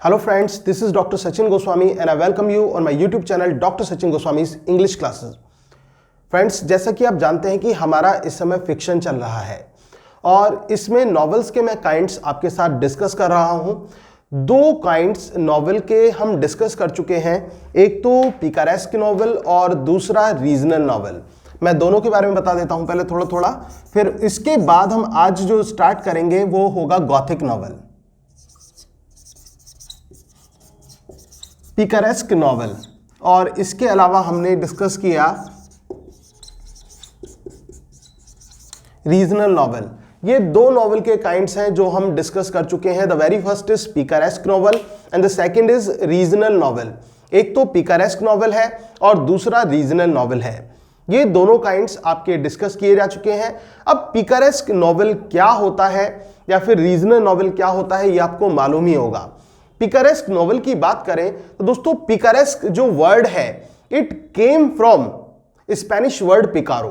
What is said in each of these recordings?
Hello friends, this is Dr. Sachin Goswami and I welcome you on my YouTube channel Dr. Sachin Goswami's English Classes. Friends, जैसा कि आप जानते हैं कि हमारा इस समय फिक्शन चल रहा है और इसमें नॉवेल्स के मैं काइंड्स आपके साथ डिस्कस कर रहा हूं। दो काइंड्स नॉवेल के हम डिस्कस कर चुके हैं, एक तो पिकारेस्क नॉवेल और दूसरा रीजनल नॉवेल। मैं दोनों के बारे में बता देता हूं पहले थोड़ा थोड़ा, फिर इसके बाद हम आज जो स्टार्ट करेंगे वो होगा गॉथिक नॉवेल। पिकारेस्क नॉवेल और इसके अलावा हमने डिस्कस किया रीजनल नॉवेल। ये दो नॉवेल के काइंड्स हैं जो हम डिस्कस कर चुके हैं। The very first is picaresque novel and the second is regional novel. एक तो पिकारेस्क नॉवेल है और दूसरा रीजनल नॉवेल है। ये दोनों काइंड्स आपके डिस्कस किए जा चुके हैं। अब पिकारेस्क नॉवेल क्या होता है या फिर रीजनल नॉवेल क्या होता है ये आपको मालूम ही होगा। पिकारेस्क नॉवेल की बात करें तो दोस्तों, पिकारेस्क जो वर्ड है it came from Spanish word picaro.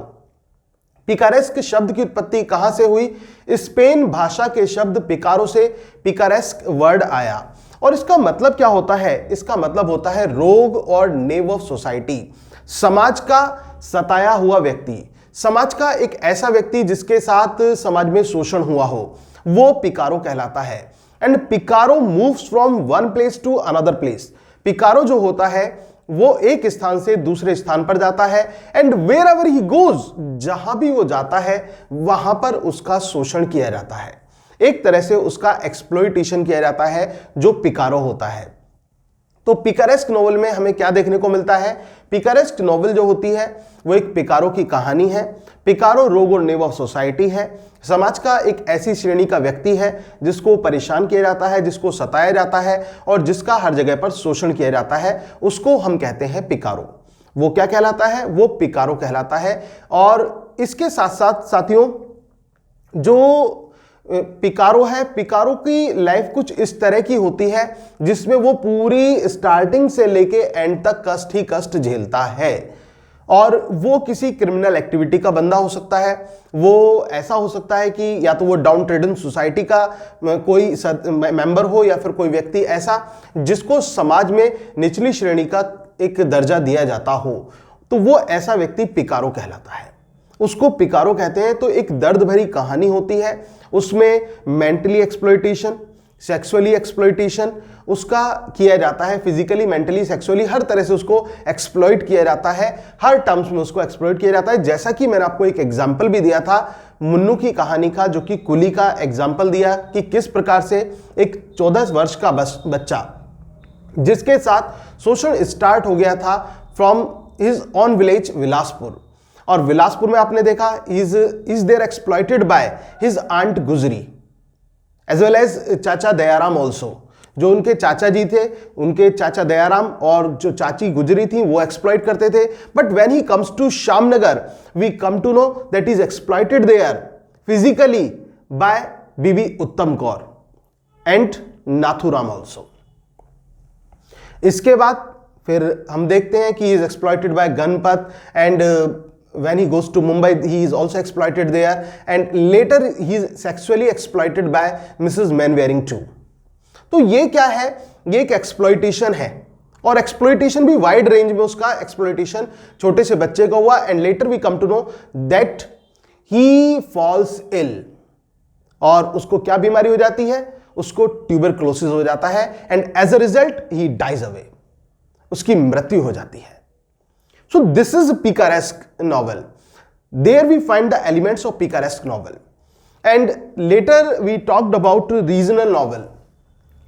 Picaresque शब्द की उत्पत्ति कहां से हुई? स्पेन भाषा के शब्द पिकारो से पिकारेस्क वर्ड आया। और इसका मतलब क्या होता है? इसका मतलब होता है रोग और नेव ऑफ सोसाइटी, समाज का सताया हुआ व्यक्ति, समाज का एक ऐसा व्यक्ति जिसके साथ समाज में शोषण हुआ हो, वो पिकारो कहलाता है। And picaro moves from one place to another place. Picaro जो होता है वो एक स्थान से दूसरे स्थान पर जाता है and wherever he goes, जहां भी वो जाता है वहां पर उसका शोषण किया जाता है, एक तरह से उसका एक्सप्लॉइटेशन किया जाता है, जो पिकारो होता है। तो पिकारेस्क नॉवेल में हमें क्या देखने को मिलता है? पिकारेस्क नॉवेल जो होती है वो एक पिकारो की कहानी है। पिकारो रोग और नेव ऑफ सोसाइटी है, समाज का एक ऐसी श्रेणी का व्यक्ति है जिसको परेशान किया जाता है, जिसको सताया जाता है और जिसका हर जगह पर शोषण किया जाता है, उसको हम कहते हैं पिकारो। वो क्या कहलाता है? वो पिकारो कहलाता है। और इसके साथ साथ साथियों, जो पिकारो है, पिकारो की लाइफ कुछ इस तरह की होती है जिसमें वो पूरी स्टार्टिंग से लेके एंड तक कष्ट ही कष्ट झेलता है। और वो किसी क्रिमिनल एक्टिविटी का बंदा हो सकता है, वो ऐसा हो सकता है कि या तो वो डाउन ट्रेडन सोसाइटी का कोई मेंबर हो या फिर कोई व्यक्ति ऐसा जिसको समाज में निचली श्रेणी का एक दर्जा दिया जाता हो, तो वो ऐसा व्यक्ति पिकारो कहलाता है, उसको पिकारो कहते हैं। तो एक दर्द भरी कहानी होती है, उसमें मेंटली एक्सप्लॉइटेशन, सेक्सुअली एक्सप्लॉइटेशन उसका किया जाता है, फिजिकली, मेंटली, सेक्सुअली हर तरह से उसको एक्सप्लॉइट किया जाता है, हर टर्म्स में उसको एक्सप्लॉइट किया जाता है। जैसा कि मैंने आपको एक एग्जांपल भी दिया था मुन्नू की कहानी का, जो कि कुली का एग्जांपल दिया कि किस प्रकार से एक 14 वर्ष का बच्चा जिसके साथ शोषण स्टार्ट हो गया था from his own village Bilaspur, और विलासपुर में आपने देखा is there exploited by his aunt Gujri as well as chacha Dayaram also. जो उनके चाचा जी थे, उनके चाचा दयाराम और जो चाची गुजरी थी वो एक्सप्लॉइट करते थे। But when he comes to Shyamnagar we come to know that is exploited there physically by Bibi Uttam Kaur and Nathuram also. इसके बाद फिर हम देखते हैं कि is exploited bye Ganpat and when he goes to Mumbai he is also exploited there and later he is sexually exploited by Mrs. Mainwaring too। तो ये क्या है? ये एक एक्सप्लॉइटेशन है और एक्सप्लॉइटेशन भी वाइड रेंज में उसका एक्सप्लॉइटेशन छोटे से बच्चे का हुआ and later we come to know that he falls ill और उसको क्या बीमारी हो जाती है? उसको ट्यूबरक्लोसिस हो जाता है and as a result he dies away, उसकी मृत्यु हो जाती है। So this is a picaresque novel. There we find the elements of picaresque novel. And later we talked about regional novel.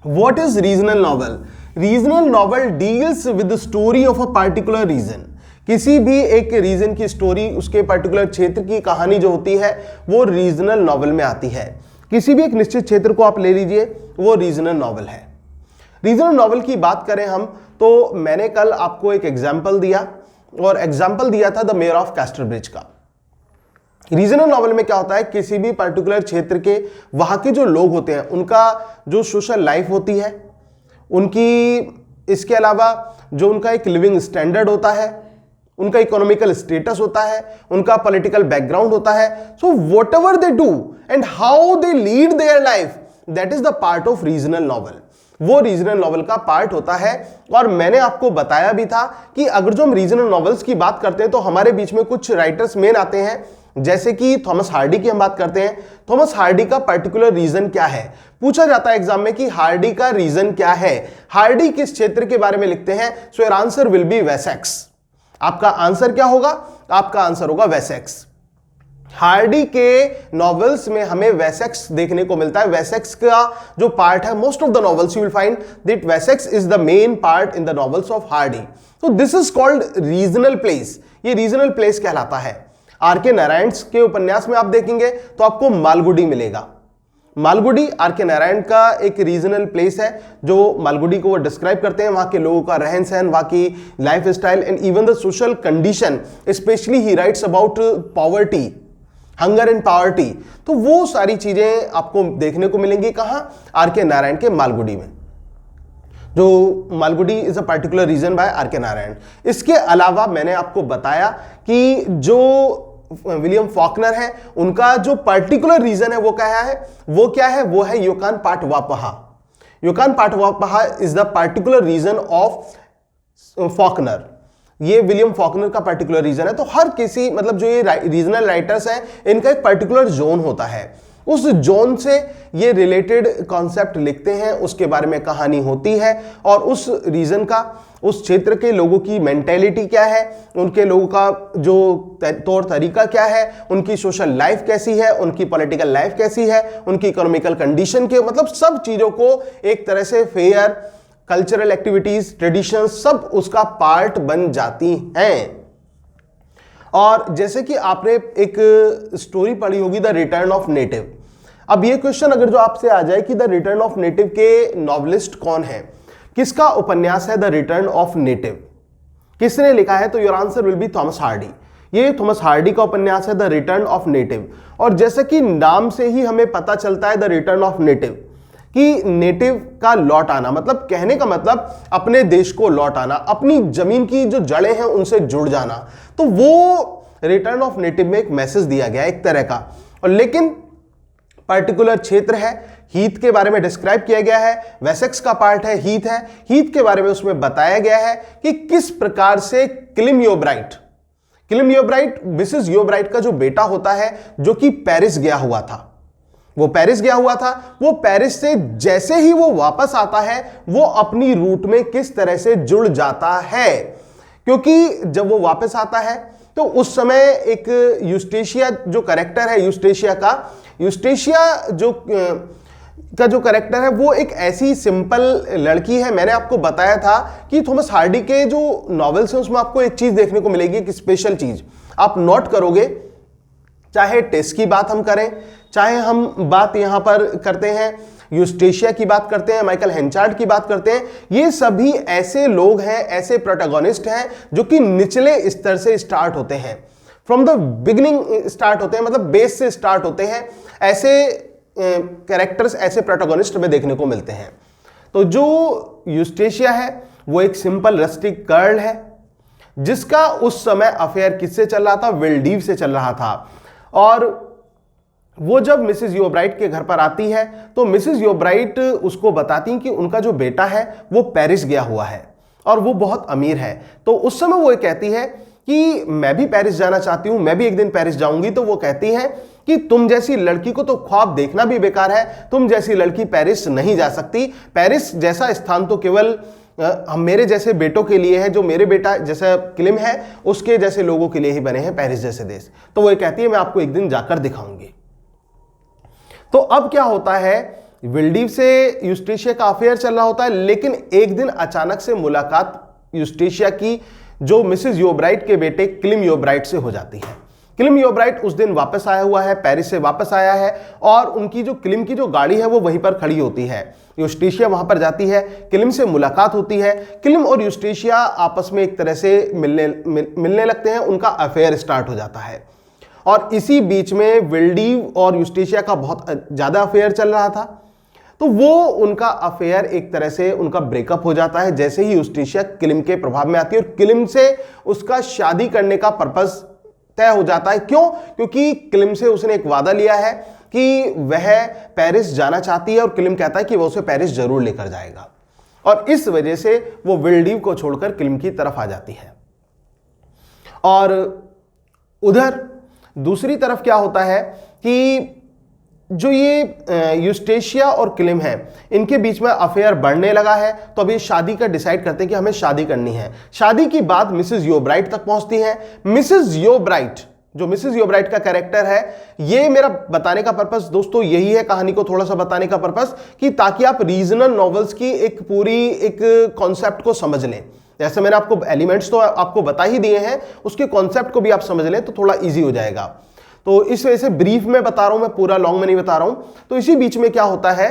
What is regional novel? Regional novel deals with the story of a particular region. किसी भी एक reason की story, उसके particular क्षेत्र की कहानी जो होती है वो रीजनल नॉवल में आती है। किसी भी एक निश्चित क्षेत्र को आप ले लीजिए, वो रीजनल नॉवल है। रीजनल नॉवल की बात करें हम तो मैंने कल आपको एक एग्जाम्पल दिया और एग्जाम्पल दिया था द मेयर ऑफ कैस्टरब्रिज का। रीजनल नॉवल में क्या होता है? किसी भी पर्टिकुलर क्षेत्र के वहां के जो लोग होते हैं उनका जो सोशल लाइफ होती है उनकी, इसके अलावा जो उनका एक लिविंग स्टैंडर्ड होता है, उनका इकोनॉमिकल स्टेटस होता है, उनका पॉलिटिकल बैकग्राउंड होता है। So what ever they do and how they lead their life, that is the part of regional novel. वो रीजनल नॉवेल का पार्ट होता है। और मैंने आपको बताया भी था कि अगर जो हम रीजनल नॉवेल्स की बात करते हैं तो हमारे बीच में कुछ राइटर्स मेन आते हैं, जैसे कि थॉमस हार्डी की हम बात करते हैं। थॉमस हार्डी का पर्टिकुलर रीजन क्या है, पूछा जाता है एग्जाम में कि हार्डी का रीजन क्या है, हार्डी किस क्षेत्र के बारे में लिखते हैं। So your answer will B Wessex. आपका आंसर क्या होगा, आपका आंसर होगा वेसेक्स। हार्डी के नॉवेल्स में हमें वेसेक्स देखने को मिलता है। वेसेक्स का जो पार्ट है, most of the novels you will find that Wessex is the main part in the novels of Hardy. तो this is called regional place, ये रीजनल प्लेस कहलाता है। आर के नारायण के उपन्यास में आप देखेंगे तो आपको मालगुडी मिलेगा। मालगुडी आर के नारायण का एक रीजनल प्लेस है, जो मालगुडी को वो डिस्क्राइब करते हैं, वहां के लोगों का रहन सहन, वहां की life style and even the social condition. Specially he writes about poverty, hunger and poverty. तो वो सारी चीजें आपको देखने को मिलेंगी कहां, आर के नारायण के मालगुडी में। जो Malgudi is a particular region by R K Narayan. इसके अलावा मैंने आपको बताया कि जो विलियम फॉकनर है, उनका जो पर्टिकुलर रीजन है वो क्या है, वो है Yoknapatawpha. Yoknapatawpha is the particular region of Faulkner. ये विलियम फॉकनर का पर्टिकुलर रीजन है। तो हर किसी, मतलब जो ये रीजनल राइटर्स हैं, इनका एक पर्टिकुलर जोन होता है, उस जोन से ये रिलेटेड कॉन्सेप्ट लिखते हैं, उसके बारे में कहानी होती है, और उस रीजन का, उस क्षेत्र के लोगों की मेंटेलिटी क्या है, उनके लोगों का जो तौर तरीका क्या है, उनकी सोशल लाइफ कैसी है, उनकी पॉलिटिकल लाइफ कैसी है, उनकी इकोनॉमिकल कंडीशन के, मतलब सब चीजों को एक तरह से फेयर, कल्चरल एक्टिविटीज, ट्रेडिशन, सब उसका पार्ट बन जाती हैं। और जैसे कि आपने एक स्टोरी पढ़ी होगी, द रिटर्न ऑफ नेटिव। अब ये क्वेश्चन अगर जो आपसे आ जाए कि द रिटर्न ऑफ नेटिव के नॉवेलिस्ट कौन है, किसका उपन्यास है द रिटर्न ऑफ नेटिव, किसने लिखा है, तो your answer will B Thomas Hardy. ये थॉमस हार्डी का उपन्यास है द रिटर्न ऑफ नेटिव। और जैसे कि नाम से ही हमें पता चलता है द रिटर्न ऑफ नेटिव, कि नेटिव का लौट आना, मतलब कहने का मतलब अपने देश को लौट आना, अपनी जमीन की जो जड़ें हैं उनसे जुड़ जाना। तो वो रिटर्न ऑफ नेटिव में एक मैसेज दिया गया एक तरह का। और लेकिन पर्टिकुलर क्षेत्र है, हीथ के बारे में डिस्क्राइब किया गया है, वेसेक्स का पार्ट है, हीथ है, हीथ के बारे में उसमें बताया गया है कि किस प्रकार से किलिम योब्राइट, मिसेस योब्राइट का जो बेटा होता है, जो कि पेरिस गया हुआ था, वो पेरिस से जैसे ही वो वापस आता है, वो अपनी रूट में किस तरह से जुड़ जाता है। क्योंकि जब वो वापस आता है तो उस समय एक यूस्टेशिया जो कैरेक्टर है, यूस्टेशिया जो कैरेक्टर है, वो एक ऐसी सिंपल लड़की है। मैंने आपको बताया था कि थॉमस हार्डी के जो नॉवेल्स हैं उसमें आपको एक चीज देखने को मिलेगी, एक स्पेशल चीज आप नोट करोगे। चाहे टेस की बात हम करें, चाहे हम बात यहां पर करते हैं यूस्टेशिया की बात करते हैं, माइकल हेंचार्ड की बात करते हैं, ये सभी ऐसे लोग हैं, ऐसे प्रोटैगनिस्ट हैं जो कि निचले स्तर से स्टार्ट होते हैं, फ्रॉम द बिगिनिंग स्टार्ट होते हैं, मतलब बेस से स्टार्ट होते हैं। ऐसे कैरेक्टर्स, ऐसे प्रोटैगनिस्ट में देखने को मिलते हैं। तो जो यूस्टेशिया है वो एक सिंपल रस्टिक गर्ल है, जिसका उस समय अफेयर किससे चल रहा था, विल्डीव से चल रहा था। और वो जब मिसेस योब्राइट के घर पर आती है तो मिसेस योब्राइट उसको बताती कि उनका जो बेटा है वो पेरिस गया हुआ है और वो बहुत अमीर है। तो उस समय वो कहती है कि मैं भी पेरिस जाना चाहती हूं, मैं भी एक दिन पेरिस जाऊंगी। तो वो कहती है कि तुम जैसी लड़की को तो ख्वाब देखना भी बेकार है, तुम जैसी लड़की पेरिस नहीं जा सकती। पेरिस जैसा स्थान तो केवल हम मेरे जैसे बेटों के लिए है, जो मेरे बेटा जैसा किलिम है उसके जैसे लोगों के लिए ही बने हैं पेरिस जैसे देश। तो वो कहती है मैं आपको एक दिन जाकर दिखाऊंगी। तो अब क्या होता है, विल्डीव से यूस्टेशिया का अफेयर चल रहा होता है, लेकिन एक दिन अचानक से मुलाकात यूस्टेशिया की जो मिसेस योब्राइट के बेटे किलिम योब्राइट से हो जाती है। किलिम योब्राइट उस दिन वापस आया हुआ है, पेरिस से वापस आया है, और उनकी जो किलिम की जो गाड़ी है वो वहीं पर खड़ी होती है। यूस्टेशिया वहां पर जाती है, किलिम से मुलाकात होती है, किलिम और यूस्टेशिया आपस में एक तरह से मिलने लगते हैं, उनका अफेयर स्टार्ट हो जाता है। और इसी बीच में विल्डीव और यूस्टेशिया का बहुत ज्यादा अफेयर चल रहा था। तो वो उनका अफेयर एक तरह से उनका ब्रेकअप हो जाता है जैसे ही यूस्टेशिया किलिम के प्रभाव में आती है, और किलिम से उसका शादी करने का पर्पस तय हो जाता है। क्यों? क्योंकि किलिम से उसने एक वादा लिया है कि वह पेरिस जाना चाहती है और किलिम कहता है कि वह उसे पेरिस जरूर लेकर जाएगा, और इस वजह से वो विल्डीव को छोड़कर किलिम की तरफ आ जाती है। और उधर दूसरी तरफ क्या होता है कि जो ये यूस्टेशिया और किलिम है, इनके बीच में अफेयर बढ़ने लगा है, तो अभी शादी का डिसाइड करते हैं कि हमें शादी करनी है। शादी की बात मिसेस योब्राइट तक पहुंचती है। मिसेस योब्राइट, जो मिसेस योब्राइट का कैरेक्टर है, ये मेरा बताने का पर्पस दोस्तों यही है, कहानी को थोड़ा सा बताने का पर्पस, कि ताकि आप रीजनल नॉवेल्स की एक पूरी एक कॉन्सेप्ट को समझ लें। जैसे मैंने आपको एलिमेंट्स तो आपको बता ही दिए हैं, उसके कॉन्सेप्ट को भी आप समझ लें तो थोड़ा इजी हो जाएगा। तो इस वजह से ब्रीफ में बता रहा हूं, मैं पूरा लॉन्ग में नहीं बता रहा हूं। तो इसी बीच में क्या होता है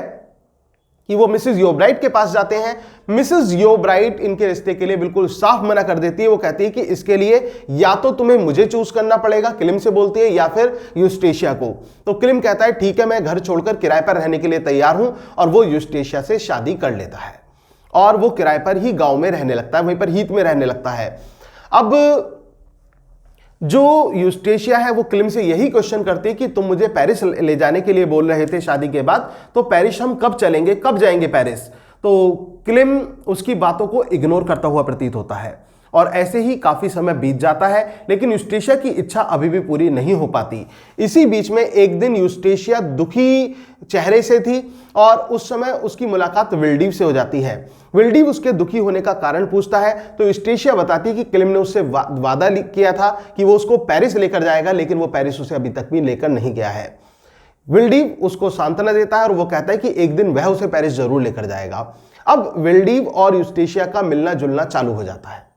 कि वो मिसेस योब्राइट के पास जाते हैं। मिसेस योब्राइट इनके रिश्ते के लिए बिल्कुल साफ मना कर देती है। वो कहती है कि इसके लिए या तो तुम्हें मुझे चूज करना पड़ेगा, किलिम से बोलती है, या फिर यूस्टेशिया को। तो किलिम कहता है ठीक है, मैं घर छोड़कर किराए पर रहने के लिए तैयार हूं, और वो यूस्टेशिया से शादी कर लेता है और वो किराए पर ही गांव में रहने लगता है, वहीं पर हीथ में रहने लगता है। अब जो यूस्टेशिया है वो किलिम से यही क्वेश्चन करती है कि तुम मुझे पेरिस ले जाने के लिए बोल रहे थे शादी के बाद, तो पेरिस हम कब चलेंगे, कब जाएंगे पेरिस? तो किलिम उसकी बातों को इग्नोर करता हुआ प्रतीत होता है, और ऐसे ही काफी समय बीत जाता है, लेकिन यूस्टेशिया की इच्छा अभी भी पूरी नहीं हो पाती। इसी बीच में एक दिन यूस्टेशिया दुखी चेहरे से थी, और उस समय उसकी मुलाकात विल्डीव से हो जाती है। विल्डीव उसके दुखी होने का कारण पूछता है, तो यूस्टेशिया बताती है कि किलिम ने उससे वादा किया था कि वो उसको पेरिस लेकर जाएगा, लेकिन वो पेरिस उसे अभी तक भी लेकर नहीं गया है। विल्डीव उसको सांत्वना देता है और वो कहता है कि एक दिन वह उसे पेरिस जरूर लेकर जाएगा। अब विल्डीव और यूस्टेशिया का मिलना जुलना चालू हो जाता है,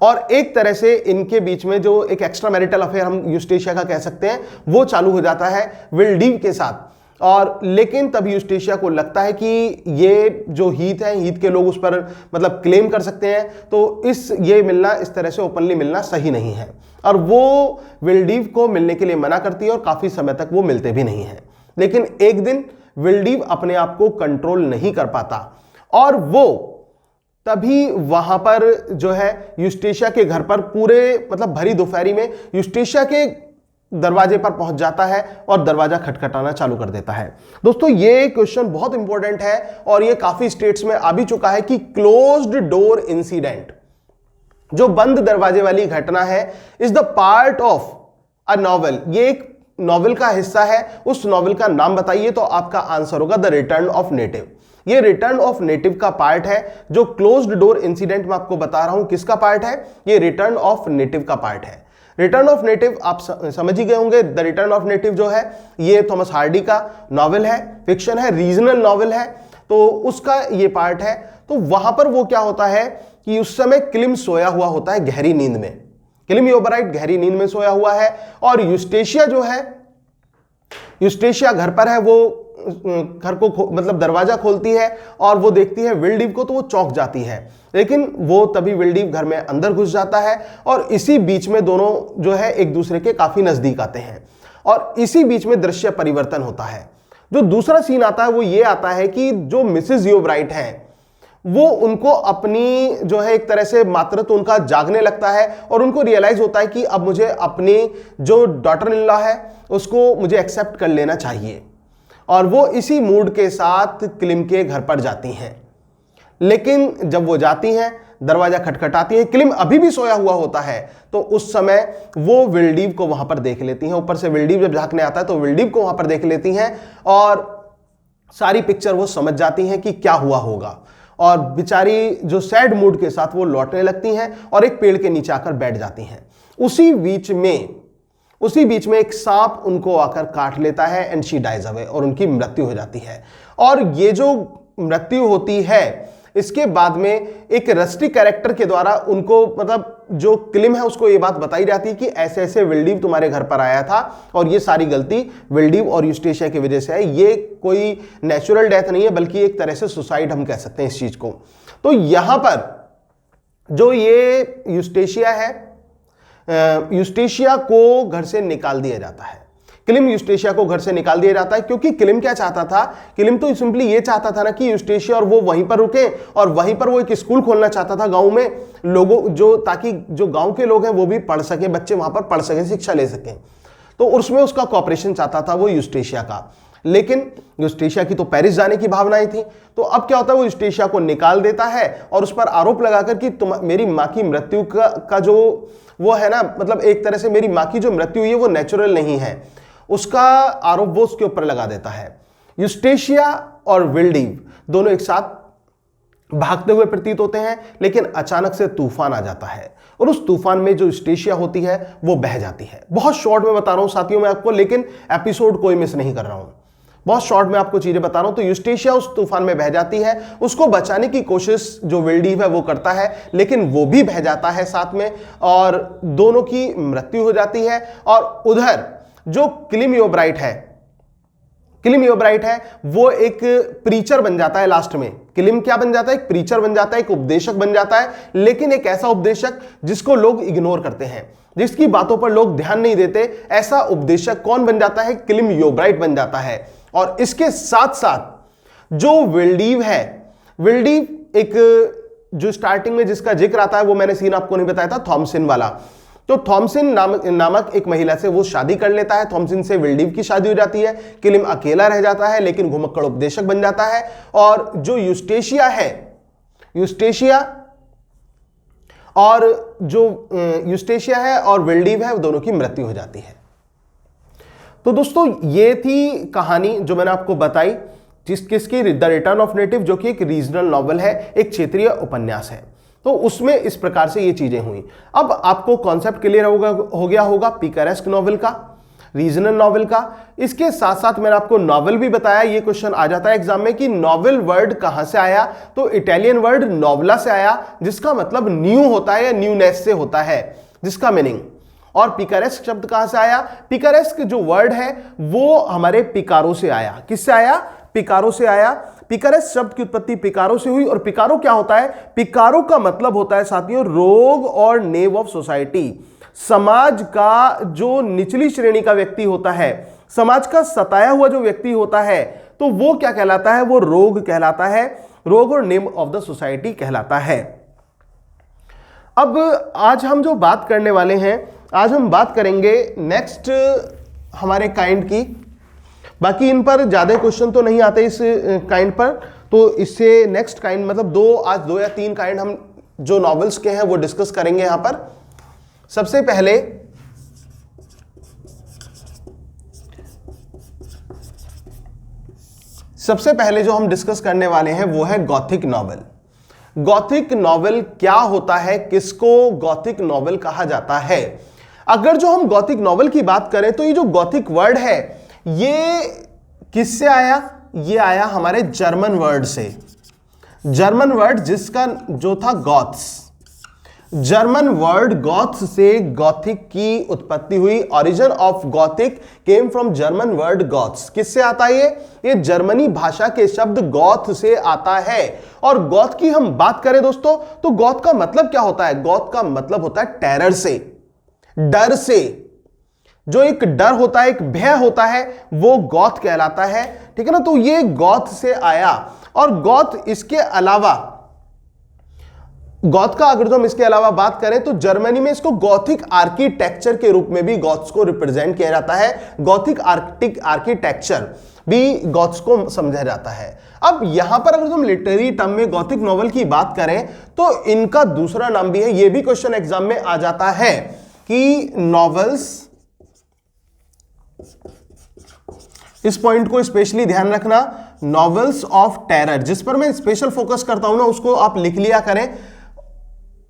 और एक तरह से इनके बीच में जो एक एक्स्ट्रा मैरिटल अफेयर हम यूस्टेशिया का कह सकते हैं, वो चालू हो जाता है विल्डीव के साथ। और लेकिन तब यूस्टेशिया को लगता है कि ये जो हीथ है, हीथ के लोग उस पर मतलब क्लेम कर सकते हैं, तो ये मिलना इस तरह से ओपनली मिलना सही नहीं है, और वो विल्डीव को मिलने के लिए मना करती है, और काफी समय तक वो मिलते भी नहीं है। लेकिन एक दिन विल्डीव अपने आप को कंट्रोल नहीं कर पाता, और वो तभी वहां पर जो है यूस्टेशिया के घर पर पूरे मतलब भरी दोपहरी में यूस्टेशिया के दरवाजे पर पहुंच जाता है और दरवाजा खटखटाना चालू कर देता है। दोस्तों ये क्वेश्चन बहुत इंपॉर्टेंट है, और ये काफी स्टेट्स में आ भी चुका है कि क्लोज्ड डोर इंसिडेंट, जो बंद दरवाजे वाली घटना है, is the part of a novel. ये एक नॉवेल का हिस्सा है। उस नॉवेल का नाम बताइए, तो आपका आंसर होगा द रिटर्न ऑफ नेटिव। ये रिटर्न ऑफ नेटिव का पार्ट है। जो क्लोज्ड डोर इंसिडेंट मैं आपको बता रहा हूं किसका पार्ट है, ये रिटर्न ऑफ नेटिव का पार्ट है। रिटर्न ऑफ नेटिव आप समझ ही गए होंगे। द रिटर्न ऑफ नेटिव जो है ये थॉमस हार्डी का नॉवेल है, फिक्शन है, रीजनल नॉवेल है, तो उसका ये पार्ट है। तो वहां पर वो क्या होता है कि उस समय किलिम सोया हुआ होता है गहरी नींद में। किलिम योब्राइट गहरी नींद में सोया हुआ है, और यूस्टेशिया जो है, यूस्टेशिया घर पर है, वो घर को मतलब दरवाजा खोलती है और वो देखती है विल्डीव को, तो वो चौंक जाती है। लेकिन वो तभी विल्डीव घर में अंदर घुस जाता है, और इसी बीच में दोनों जो है एक दूसरे के काफी नजदीक आते हैं, और इसी बीच में दृश्य परिवर्तन होता है। जो दूसरा सीन आता है वो ये आता है कि जो मिसेस योब्राइट है वो उनको अपनी जो है एक तरह से मातृत्व उनका जागने लगता है, और उनको रियलाइज होता है कि अब मुझे अपनी जो डॉटर इन लॉ है उसको मुझे एक्सेप्ट कर लेना चाहिए, और वो इसी मूड के साथ किलिम के घर पर जाती हैं। लेकिन जब वो जाती हैं, दरवाजा खटखटाती है, किलिम अभी भी सोया हुआ होता है, तो उस समय वो विल्डीव को वहां पर देख लेती हैं। ऊपर से विल्डीव जब झांकने आता है तो विल्डीव को वहां पर देख लेती हैं, और सारी पिक्चर वो समझ जाती हैं कि क्या हुआ होगा, और बेचारी जो सैड मूड के साथ वो लौटने लगती हैं और एक पेड़ के नीचे आकर बैठ जाती हैं। उसी बीच में एक सांप उनको आकर काट लेता है, एंड शी डाइज अवे, और उनकी मृत्यु हो जाती है। और ये जो मृत्यु होती है, इसके बाद में एक रस्टी कैरेक्टर के द्वारा उनको मतलब जो किलिम है उसको ये बात बताई जाती है कि ऐसे ऐसे विल्डीव तुम्हारे घर पर आया था, और ये सारी गलती विल्डीव और यूस्टेशिया की वजह से है। ये कोई नेचुरल डेथ नहीं है, बल्कि एक तरह से सुसाइड हम कह सकते हैं इस चीज को। तो यहां पर जो ये यूस्टेशिया है, यूस्टेशिया को घर से निकाल दिया जाता है। किलिम यूस्टेशिया को घर से निकाल दिया जाता है, क्योंकि किलिम क्या चाहता था, किलिम तो सिंपली ये चाहता था ना कि यूस्टेशिया और वो वहीं पर रुके, और वहीं पर वो एक स्कूल खोलना चाहता था गांव में लोगों जो, ताकि जो गांव के लोग हैं वो भी पढ़ सके, बच्चे वहां पर पढ़ सकें, शिक्षा ले सकें। तो उसमें उसका कॉपरेशन चाहता था वो यूस्टेशिया का, लेकिन यूस्टेशिया की तो पेरिस जाने की भावनाएं थी। तो अब क्या होता है, वो यूस्टेशिया को निकाल देता है और उस पर आरोप लगाकर कि तुम मेरी माँ की मृत्यु का जो वो है ना, मतलब एक तरह से मेरी माँ की जो मृत्यु हुई है वो नेचुरल नहीं है, उसका आरोप वो उसके ऊपर लगा देता है। यूस्टेशिया और विल्डीव दोनों एक साथ भागते हुए प्रतीत होते हैं, लेकिन अचानक से तूफान आ जाता है और उस तूफान में जो यूस्टेशिया होती है वो बह जाती है। बहुत शॉर्ट में बता रहा हूं साथियों मैं आपको, लेकिन एपिसोड कोई मिस नहीं कर रहा हूं, बहुत शॉर्ट में आपको चीजें बता रहा हूं। तो यूस्टेशिया उस तूफान में बह जाती है, उसको बचाने की कोशिश जो विल्डीव है वो करता है, लेकिन वो भी बह जाता है साथ में और दोनों की मृत्यु हो जाती है। और उधर जो किलिम योबराइट है वो एक प्रीचर बन जाता है लास्ट में। किलिम क्या बन जाता है, एक प्रीचर बन जाता है, एक उपदेशक बन जाता है, लेकिन एक ऐसा उपदेशक जिसको लोग इग्नोर करते हैं, जिसकी बातों पर लोग ध्यान नहीं देते। ऐसा उपदेशक कौन बन जाता है, किलिम योबराइट बन जाता है। और इसके साथ साथ जो विल्डीव है, विल्डीव एक जो स्टार्टिंग में जिसका जिक्र आता है वो मैंने सीन आपको नहीं बताया था, थॉमसन वाला। तो थॉमसन नामक एक महिला से वो शादी कर लेता है, थॉमसन से विल्डीव की शादी हो जाती है। किलिम अकेला रह जाता है, लेकिन घुमक्कड़ उपदेशक बन जाता है। और जो यूस्टेशिया है, यूस्टेशिया और विल्डीव है, दोनों की मृत्यु हो जाती है। तो दोस्तों ये थी कहानी जो मैंने आपको बताई, किसकी, द रिटर्न ऑफ नेटिव, जो कि एक रीजनल नॉवल है, एक क्षेत्रीय उपन्यास है। तो उसमें इस प्रकार से ये चीजें हुई। अब आपको कॉन्सेप्ट क्लियर हो गया होगा पिकारेस्क नॉवल का, रीजनल नॉवल का। इसके साथ साथ मैंने आपको नॉवल भी बताया। ये क्वेश्चन आ जाता है एग्जाम में कि नॉवल वर्ड कहां से आया, तो इटालियन वर्ड नॉवला से आया, जिसका मतलब न्यू होता है या न्यूनेस से होता है, जिसका मीनिंग। और पिकारेस्क शब्द कहां से आया, पिकारेस्क जो वर्ड है वो हमारे पिकारो से आया। किससे आया, पिकारो से आया। पिकारेस्क शब्द की उत्पत्ति पिकारो से हुई। और पिकारो क्या होता है, पिकारो का मतलब होता है साथियों रोग और नेव ऑफ सोसाइटी। समाज का जो निचली श्रेणी का व्यक्ति होता है, समाज का सताया हुआ जो व्यक्ति होता है, तो वो क्या कहलाता है, वो रोग कहलाता है, रोग और नेम ऑफ द सोसाइटी कहलाता है। अब आज हम जो बात करने वाले हैं, आज हम बात करेंगे नेक्स्ट हमारे काइंड की। बाकी इन पर ज्यादा क्वेश्चन तो नहीं आते इस काइंड पर, तो इससे नेक्स्ट काइंड मतलब आज दो या तीन काइंड हम जो नॉवेल्स के हैं वो डिस्कस करेंगे यहां पर। सबसे पहले जो हम डिस्कस करने वाले हैं वो है गॉथिक नॉवेल। गॉथिक नॉवेल क्या होता है, किसको गॉथिक नॉवेल कहा जाता है। अगर जो हम गॉथिक नॉवेल की बात करें तो ये जो गॉथिक वर्ड है ये किससे आया, ये आया हमारे जर्मन वर्ड से। जर्मन वर्ड जिसका जो था गॉथ्स, जर्मन वर्ड गॉथ्स से गॉथिक की उत्पत्ति हुई। Origin of Gothic came from German word goths. किससे आता है ये जर्मनी भाषा के शब्द गॉथ से आता है। और गॉथ की हम बात करें दोस्तों तो गॉथ का मतलब क्या होता है, गॉथ का मतलब होता है टेरर से, डर से। जो एक डर होता है, एक भय होता है, वो गॉथ कहलाता है। ठीक है ना, तो ये गॉथ से आया। और गॉथ इसके अलावा, गॉथ का अगर हम इसके अलावा बात करें तो जर्मनी में इसको गॉथिक आर्किटेक्चर के रूप में भी गॉथ्स को रिप्रेजेंट किया जाता है। गॉथिक आर्किटेक्चर भी गॉथ्स को समझा जाता है। अब यहां पर अगर हम लिटरेरी टर्म में गॉथिक नॉवल की बात करें तो इनका दूसरा नाम भी है, यह भी क्वेश्चन एग्जाम में आ जाता है कि नॉवेल्स, इस पॉइंट को स्पेशली ध्यान रखना, नॉवेल्स ऑफ टेरर, जिस पर मैं स्पेशल फोकस करता हूं ना उसको आप लिख लिया करें,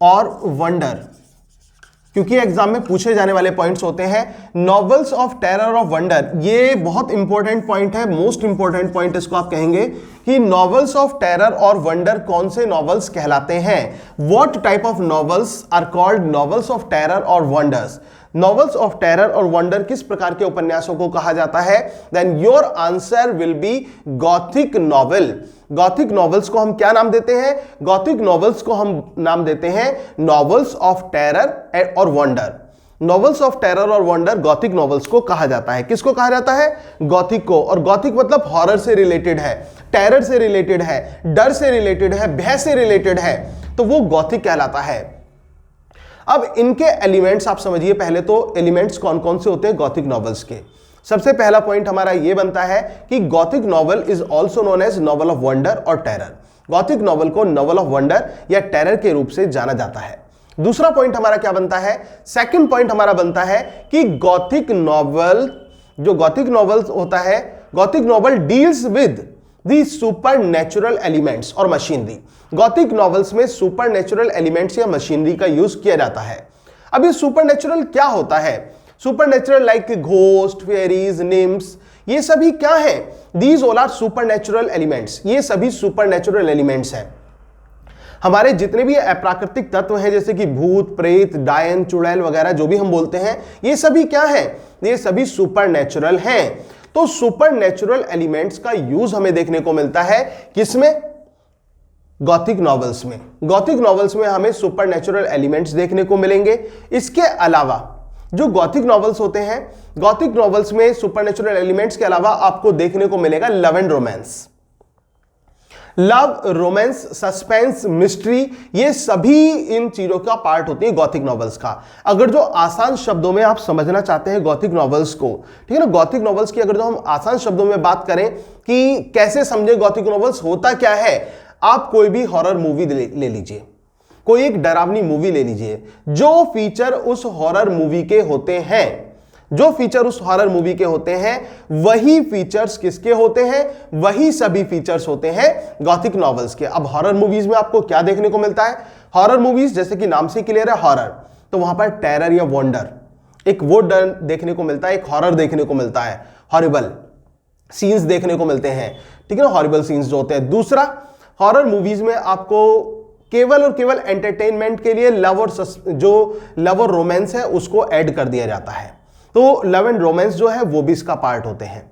और वंडर, क्योंकि एग्जाम में पूछे जाने वाले पॉइंट्स होते हैं। नॉवेल्स ऑफ टेरर और वंडर, ये बहुत इंपॉर्टेंट पॉइंट है, मोस्ट इंपॉर्टेंट पॉइंट इसको आप कहेंगे कि नॉवेल्स ऑफ टेरर और वंडर कौन से नॉवेल्स कहलाते हैं। What type of novels are called novels of terror और वंडर्स। नॉवेल्स ऑफ टेरर और वंडर किस प्रकार के उपन्यासों को कहा जाता है, then your answer will be Gothic novel. Gothic novels को हम क्या नाम देते हैं, गॉथिक नॉवेल्स को हम नाम देते हैं नॉवेल्स ऑफ टेरर और वंडर। नॉवेल्स ऑफ टेरर और वंडर गॉथिक नॉवेल्स को कहा जाता है। किसको कहा जाता है, गॉथिक को। और गॉथिक मतलब हॉरर से रिलेटेड है, टेरर से रिलेटेड है, डर से रिलेटेड है, भय से रिलेटेड है, तो वो गॉथिक कहलाता है। अब इनके एलिमेंट्स आप समझिए, पहले तो एलिमेंट्स कौन कौन से होते हैं गॉथिक नॉवेल्स के। सबसे पहला पॉइंट हमारा यह बनता है कि Gothic novel is also known as novel of wonder और टेरर। गॉथिक नॉवल को नॉवल ऑफ वंडर या टेरर के रूप से जाना जाता है। दूसरा पॉइंट हमारा क्या बनता है, सेकंड पॉइंट हमारा बनता है कि गॉथिक नॉवल, जो गॉथिक नॉवल होता है, Gothic novel deals with the super natural elements और मशीनरी। गॉथिक नॉवेल्स में सुपर नेचुरल एलिमेंट्स या मशीनरी का यूज किया जाता है। अब ये सुपर नेचुरल क्या होता है? Supernatural like ghost, fairies, gnomes, ये सभी क्या है? These all are supernatural elements. ये सभी सुपर नेचुरल एलिमेंट्स हैं। हमारे जितने भी अप्राकृतिक तत्व हैं जैसे कि भूत, प्रेत, डायन, चुड़ैल वगैरह जो भी हम बोलते हैं, ये सभी क्या है? ये सभी सुपर नेचुरल हैं। तो सुपर नेचुरल एलिमेंट्स का यूज हमें देखने को मिलता है किसमें? गॉथिक नॉवेल्स में। गॉथिक नॉवेल्स में हमें सुपर नेचुरल एलिमेंट्स देखने को मिलेंगे। इसके अलावा जो गॉथिक नॉवेल्स होते हैं, गॉथिक नॉवेल्स में सुपरनेचुरल एलिमेंट्स के अलावा आपको देखने को मिलेगा love and romance. Love, romance, suspense, mystery, ये सभी इन चीजों का पार्ट होती है गॉथिक नॉवेल्स का। अगर जो आसान शब्दों में आप समझना चाहते हैं गॉथिक नॉवेल्स को, ठीक है ना, गॉथिक नॉवेल्स की अगर जो हम आसान शब्दों में बात करें कि कैसे समझे गॉथिक नॉवेल्स होता क्या है, आप कोई भी हॉरर मूवी ले लीजिए, कोई एक डरावनी मूवी ले लीजिए, जो फीचर उस हॉरर मूवी के होते हैं, जो फीचर उस हॉरर मूवी के होते हैं वही फीचर्स किसके होते हैं? वही सभी फीचर्स होते हैं गॉथिक नॉवेल्स के। अब हॉरर मूवीज में आपको क्या देखने को मिलता है? हॉरर मूवीज जैसे कि नाम से क्लियर है हॉरर, तो वहां पर टेरर या वंडर, एक वो डर देखने को मिलता है, एक हॉरर देखने को मिलता है, हॉरिबल सीन्स देखने को मिलते हैं, ठीक है ना, हॉरिबल सीन्स जो होते हैं। दूसरा, हॉरर मूवीज में आपको केवल और केवल एंटरटेनमेंट के लिए लव और रोमांस है उसको ऐड कर दिया जाता है। तो लव एंड रोमांस जो है वो भी इसका पार्ट होते हैं।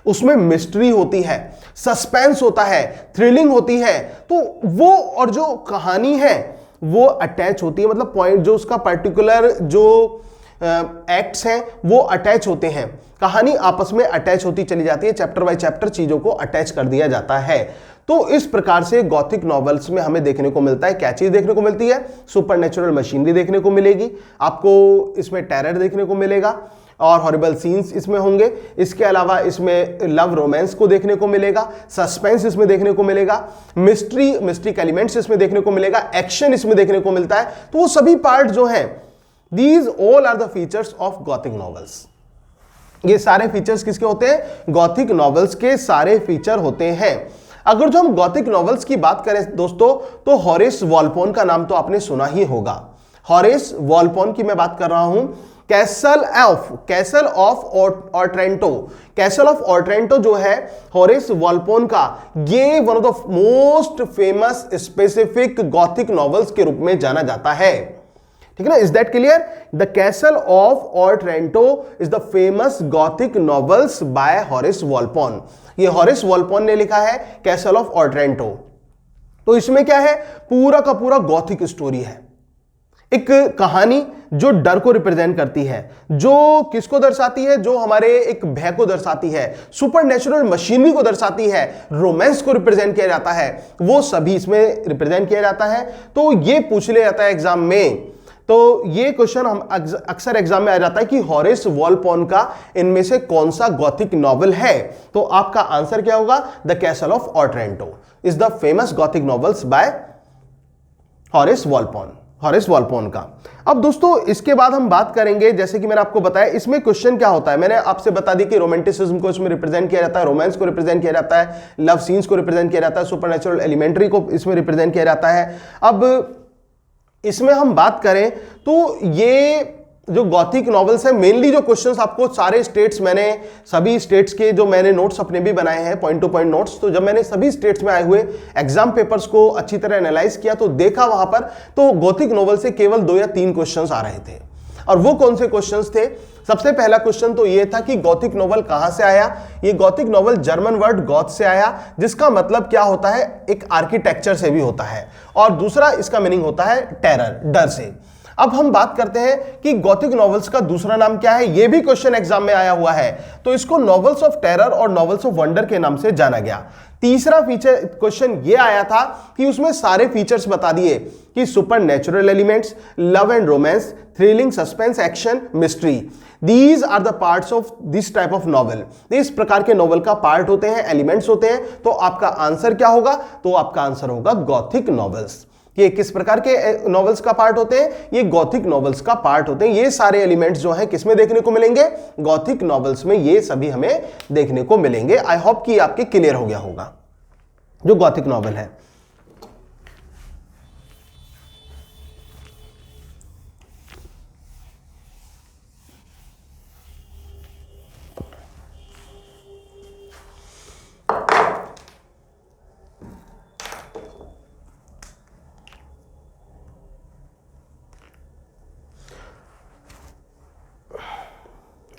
उसमें मिस्ट्री होती है, सस्पेंस होता है, थ्रिलिंग होती है, तो वो और जो कहानी है वो अटैच होती है, मतलब पॉइंट जो उसका पर्टिकुलर जो एक्ट्स हैं वो अटैच होते हैं, कहानी आपस में अटैच होती चली जाती है, चैप्टर बाय चैप्टर चीजों को अटैच कर दिया जाता है। तो इस प्रकार से गॉथिक नॉवेल्स में हमें देखने को मिलता है, क्या चीज देखने को मिलती है? सुपरनेचुरल मशीनरी देखने को मिलेगी, आपको इसमें टेरर देखने को मिलेगा और हॉरिबल सीन्स इसमें होंगे। इसके अलावा इसमें लव रोमांस को देखने को मिलेगा, सस्पेंस इसमें देखने को मिलेगा, मिस्ट्रिक एलिमेंट्स इसमें देखने को मिलेगा, एक्शन इसमें देखने को मिलता है। तो वो सभी पार्ट जो हैं, these all are the features of Gothic novels. ये सारे फीचर्स किसके होते हैं? गॉथिक नॉवेल्स के सारे फीचर होते हैं। अगर जो हम गॉथिक नॉवेल्स की बात करें दोस्तों, तो हॉरेस वॉलपोन का नाम तो आपने सुना ही होगा। हॉरेस वॉलपोन की मैं बात कर रहा हूं। Castle of Otranto, Castle of Otranto जो है हॉरेस वॉलपोन का, ये one of the most famous specific Gothic novels के रूप में जाना जाता है, ठीक है ना। Is that clear? The Castle of Otranto is the famous Gothic novels by Horace Walpole. ये हॉरेस वॉलपोन ने लिखा है कैसल ऑफ ऑट्रेंटो। तो इसमें क्या है? पूरा का पूरा गॉथिक स्टोरी है, एक कहानी जो डर को रिप्रेजेंट करती है, जो किसको दर्शाती है? जो हमारे एक भय को दर्शाती है, सुपरनेचुरल मशीनरी को दर्शाती है, रोमांस को रिप्रेजेंट किया जाता है, वो सभी इसमें रिप्रेजेंट किया जाता है। तो ये पूछ लिया जाता है एग्जाम में, तो ये क्वेश्चन हम अक्सर एग्जाम में आ जाता है कि हॉरेस वॉलपोन का इनमें से कौन सा गॉथिक नॉवेल है? तो आपका आंसर क्या होगा? The Castle of Otranto is the famous Gothic novels by Horace Walpole का। अब दोस्तों इसके बाद हम बात करेंगे, जैसे कि मैंने आपको बताया इसमें क्वेश्चन क्या होता है, मैंने आपसे बता दी कि रोमांटिसिज्म को इसमें रिप्रेजेंट किया जाता है, रोमांस को रिप्रेजेंट किया जाता है, लव सीन्स को रिप्रेजेंट किया जाता है, सुपरनेचुरल एलिमेंट्री को इसमें रिप्रेजेंट किया जाता है। अब इसमें हम बात करें तो ये जो गॉथिक नॉवेल्स है, मेनली जो क्वेश्चंस आपको सारे स्टेट्स, मैंने सभी स्टेट्स के जो मैंने नोट्स अपने भी बनाए हैं, पॉइंट टू पॉइंट नोट्स, तो जब मैंने सभी स्टेट्स में आए हुए एग्जाम पेपर्स को अच्छी तरह एनालाइज किया तो देखा वहां पर तो गॉथिक नॉवेल से केवल 2 या 3 क्वेश्चंस आ रहे थे। और वो कौन से क्वेश्चंस थे? सबसे पहला क्वेश्चन तो ये था कि गॉथिक नॉवेल कहां से आया? ये Gothic novel German word goth से आया, जिसका मतलब क्या होता है? एक आर्किटेक्चर से भी होता है। और दूसरा इसका मीनिंग होता है टेरर, डर से। अब हम बात करते हैं कि गॉथिक नॉवेल्स का दूसरा नाम क्या है? यह भी क्वेश्चन एग्जाम में आया हुआ है। तो इसको नॉवेल्स ऑफ टेरर और नॉवेल्स ऑफ वंडर के नाम से जाना गया। तीसरा फीचर क्वेश्चन ये आया था कि उसमें सारे फीचर्स बता दिए कि supernatural elements, love and romance, thrilling, suspense, action, mystery, these are the parts of this type of novel. इस प्रकार के नॉवल का पार्ट होते हैं, एलिमेंट्स होते हैं। तो आपका आंसर क्या होगा? तो आपका आंसर होगा गॉथिक नॉवेल्स। ये किस प्रकार के नॉवेल्स का पार्ट होते हैं? ये गॉथिक नॉवेल्स का पार्ट होते हैं। ये सारे एलिमेंट्स जो हैं किसमें देखने को मिलेंगे? गॉथिक नॉवेल्स में ये सभी हमें देखने को मिलेंगे। आई होप कि आपके क्लियर हो गया होगा जो गॉथिक नॉवेल है।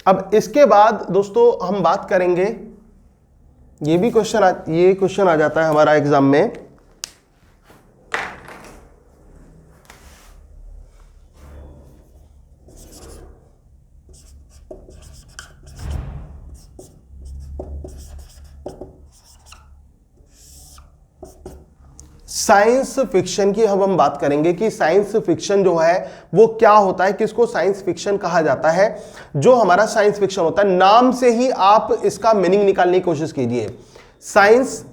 अब इसके बाद दोस्तों हम बात करेंगे, ये क्वेश्चन आ जाता है हमारा एग्जाम में। साइंस फिक्शन की हम बात करेंगे कि साइंस फिक्शन जो है वो क्या होता है, किसको साइंस फिक्शन कहा जाता है। जो हमारा साइंस फिक्शन होता है, नाम से ही आप इसका मीनिंग निकालने की कोशिश कीजिए। साइंस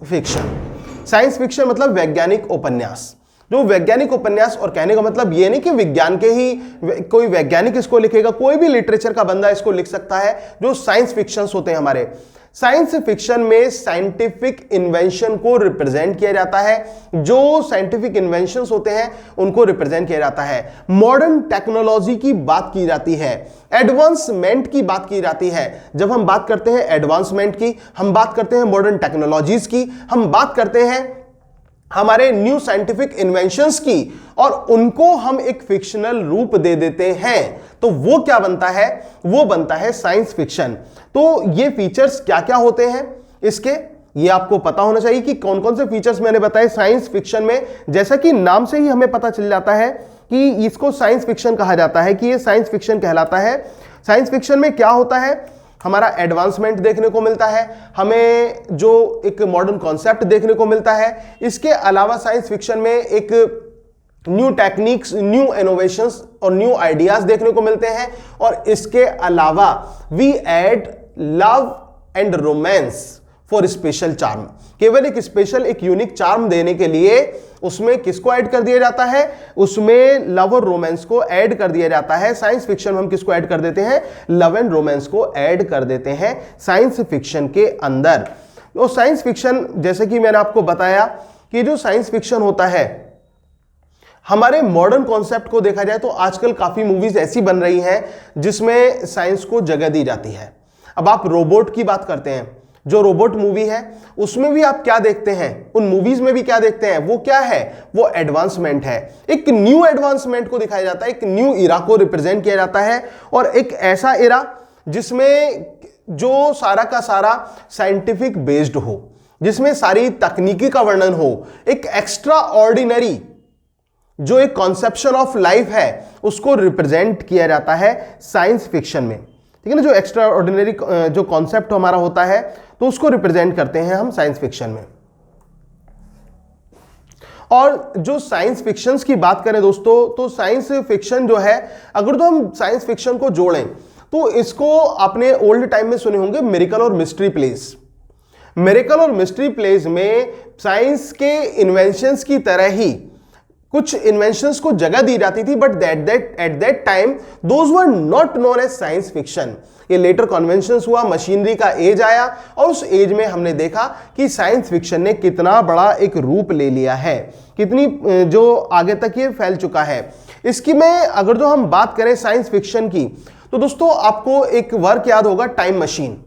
फिक्शन मतलब वैज्ञानिक उपन्यास। जो वैज्ञानिक उपन्यास, और कहने का मतलब ये नहीं कि विज्ञान के ही कोई वैज्ञानिक इसको लिखेगा, कोई भी लिटरेचर का बंदा इसको लिख सकता है। जो साइंस फिक्शंस होते हैं हमारे, साइंस फिक्शन में साइंटिफिक इन्वेंशन को रिप्रेजेंट किया जाता है। जो साइंटिफिक इन्वेंशंस होते हैं उनको रिप्रेजेंट किया जाता है। मॉडर्न टेक्नोलॉजी की बात की जाती है, एडवांसमेंट की बात की जाती है। जब हम बात करते हैं एडवांसमेंट की, हम बात करते हैं मॉडर्न टेक्नोलॉजीज की, हम बात करते हैं हमारे न्यू साइंटिफिक इन्वेंशंस की, और उनको हम एक फिक्शनल रूप दे देते हैं, तो वो क्या बनता है? वो बनता है साइंस फिक्शन। तो ये फीचर्स क्या क्या होते हैं इसके, ये आपको पता होना चाहिए कि कौन कौन से फीचर्स मैंने बताए साइंस फिक्शन में। जैसा कि नाम से ही हमें पता चल जाता है कि इसको साइंस फिक्शन कहा जाता है, कि ये साइंस फिक्शन कहलाता है। साइंस फिक्शन में क्या होता है? हमारा एडवांसमेंट देखने को मिलता है, हमें जो एक मॉडर्न कॉन्सेप्ट देखने को मिलता है। इसके अलावा साइंस फिक्शन में एक न्यू टेक्निक्स, न्यू इनोवेशंस और न्यू आइडियाज देखने को मिलते हैं। और इसके अलावा we add love and romance for special charm. केवल एक स्पेशल, एक यूनिक चार्म देने के लिए उसमें किसको ऐड कर दिया जाता है? उसमें लव और रोमांस को ऐड कर दिया जाता है। साइंस फिक्शन में हम किसको ऐड कर देते हैं? लव एंड रोमांस को ऐड कर देते हैं साइंस फिक्शन के अंदर। तो साइंस फिक्शन, जैसे कि मैंने आपको बताया कि जो साइंस फिक्शन होता है, हमारे मॉडर्न कॉन्सेप्ट को देखा जाए तो आजकल काफी मूवीज ऐसी बन रही हैं जिसमें साइंस को जगह दी जाती है। अब आप रोबोट की बात करते हैं, जो रोबोट मूवी है उसमें भी आप क्या देखते हैं? उन मूवीज में भी क्या देखते हैं? वो क्या है? वो एडवांसमेंट है। एक न्यू एडवांसमेंट को दिखाया जाता है, एक न्यू इरा को रिप्रेजेंट किया जाता है, और एक ऐसा इरा जिसमें जो सारा का सारा साइंटिफिक बेस्ड हो, जिसमें सारी तकनीकी का वर्णन हो। एक एक्स्ट्रा ऑर्डिनरी जो एक कॉन्सेप्शन ऑफ लाइफ है उसको रिप्रेजेंट किया जाता है साइंस फिक्शन में, ठीक है ना। जो एक्स्ट्रा ऑर्डिनरी जो कॉन्सेप्ट हमारा होता है तो उसको रिप्रेजेंट करते हैं हम साइंस फिक्शन में। और जो साइंस फिक्शंस की बात करें दोस्तों, तो साइंस फिक्शन जो है, अगर तो हम साइंस फिक्शन को जोड़ें तो इसको आपने ओल्ड टाइम में सुने होंगे मिरेकल और मिस्ट्री प्लेस। मिरेकल और मिस्ट्री प्लेस में साइंस के इन्वेंशंस की तरह ही कुछ इन्वेंशंस को जगह दी जाती थी, but at that time those were not known as science fiction. ये लेटर कन्वेंशंस हुआ, मशीनरी का एज आया, और उस एज में हमने देखा कि साइंस फिक्शन ने कितना बड़ा एक रूप ले लिया है, कितनी जो आगे तक ये फैल चुका है। इसकी में अगर जो हम बात करें साइंस फिक्शन की, तो दोस्तों आपको एक वर्क याद होगा, टाइम मशीन।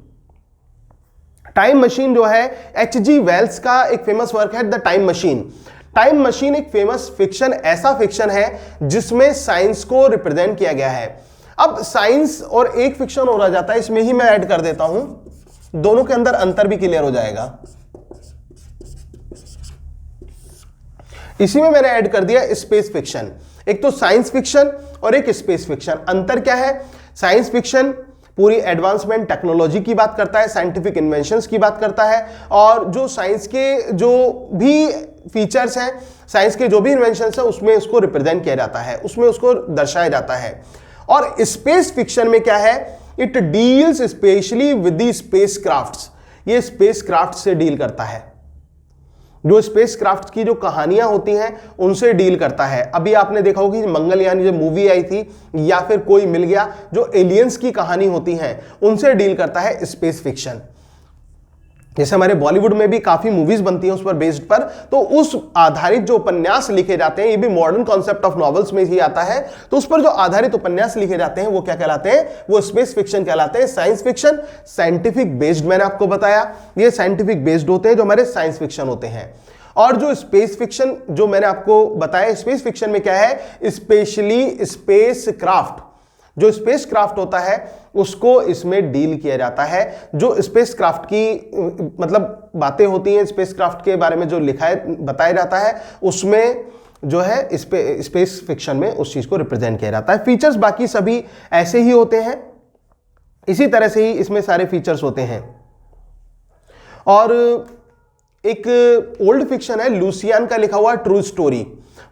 टाइम मशीन जो है H.G. वेल्स का एक फेमस वर्क है, the time machine. Time machine एक फेमस फिक्शन, ऐसा फिक्शन है जिसमें साइंस को रिप्रेजेंट किया गया है। अब साइंस और एक फिक्शन हो रह जाता है, इसमें ही मैं ऐड कर देता हूं, दोनों के अंदर अंतर भी क्लियर हो जाएगा। इसी में मैंने ऐड कर दिया स्पेस फिक्शन। एक तो साइंस फिक्शन और एक स्पेस फिक्शन। अंतर क्या है? साइंस फिक्शन पूरी एडवांसमेंट टेक्नोलॉजी की बात करता है, साइंटिफिक इन्वेंशंस की बात करता है, और जो साइंस के जो भी फीचर्स हैं, साइंस के जो भी इन्वेंशंस हैं, उसमें उसको रिप्रेजेंट किया जाता है, उसमें उसको दर्शाया जाता है। और स्पेस फिक्शन में क्या है, it deals specially with the space crafts, ये स्पेस क्राफ्ट से डील करता है, जो स्पेस क्राफ्ट की जो कहानियां होती हैं उनसे डील करता है। अभी आपने देखा होगा कि मंगलयान जो मूवी आई थी, या फिर कोई मिल गया, जो एलियंस की कहानी होती हैं उनसे डील करता है स्पेस फिक्शन। जैसे हमारे बॉलीवुड में भी काफी मूवीज बनती हैं उस पर बेस्ड पर, तो उस आधारित जो उपन्यास लिखे जाते हैं, ये भी मॉडर्न कॉन्सेप्ट ऑफ नॉवेल्स में ही आता है, तो उस पर जो आधारित उपन्यास लिखे जाते हैं वो क्या कहलाते हैं, वो स्पेस फिक्शन कहलाते हैं। साइंस फिक्शन साइंटिफिक बेस्ड, मैंने आपको बताया ये साइंटिफिक बेस्ड होते हैं जो हमारे साइंस फिक्शन होते हैं। और जो स्पेस फिक्शन जो मैंने आपको बताया, स्पेस फिक्शन में क्या है, स्पेशली स्पेस क्राफ्ट, जो स्पेस क्राफ्ट होता है उसको इसमें डील किया जाता है। जो स्पेस क्राफ्ट की मतलब बातें होती हैं, स्पेस क्राफ्ट के बारे में जो लिखा है, बताया जाता है, उसमें जो है स्पेस फिक्शन में उस चीज को रिप्रेजेंट किया जाता है। फीचर्स बाकी सभी ऐसे ही होते हैं, इसी तरह से ही इसमें सारे फीचर्स होते हैं। और एक ओल्ड फिक्शन है लूसियान का लिखा हुआ ट्रू स्टोरी,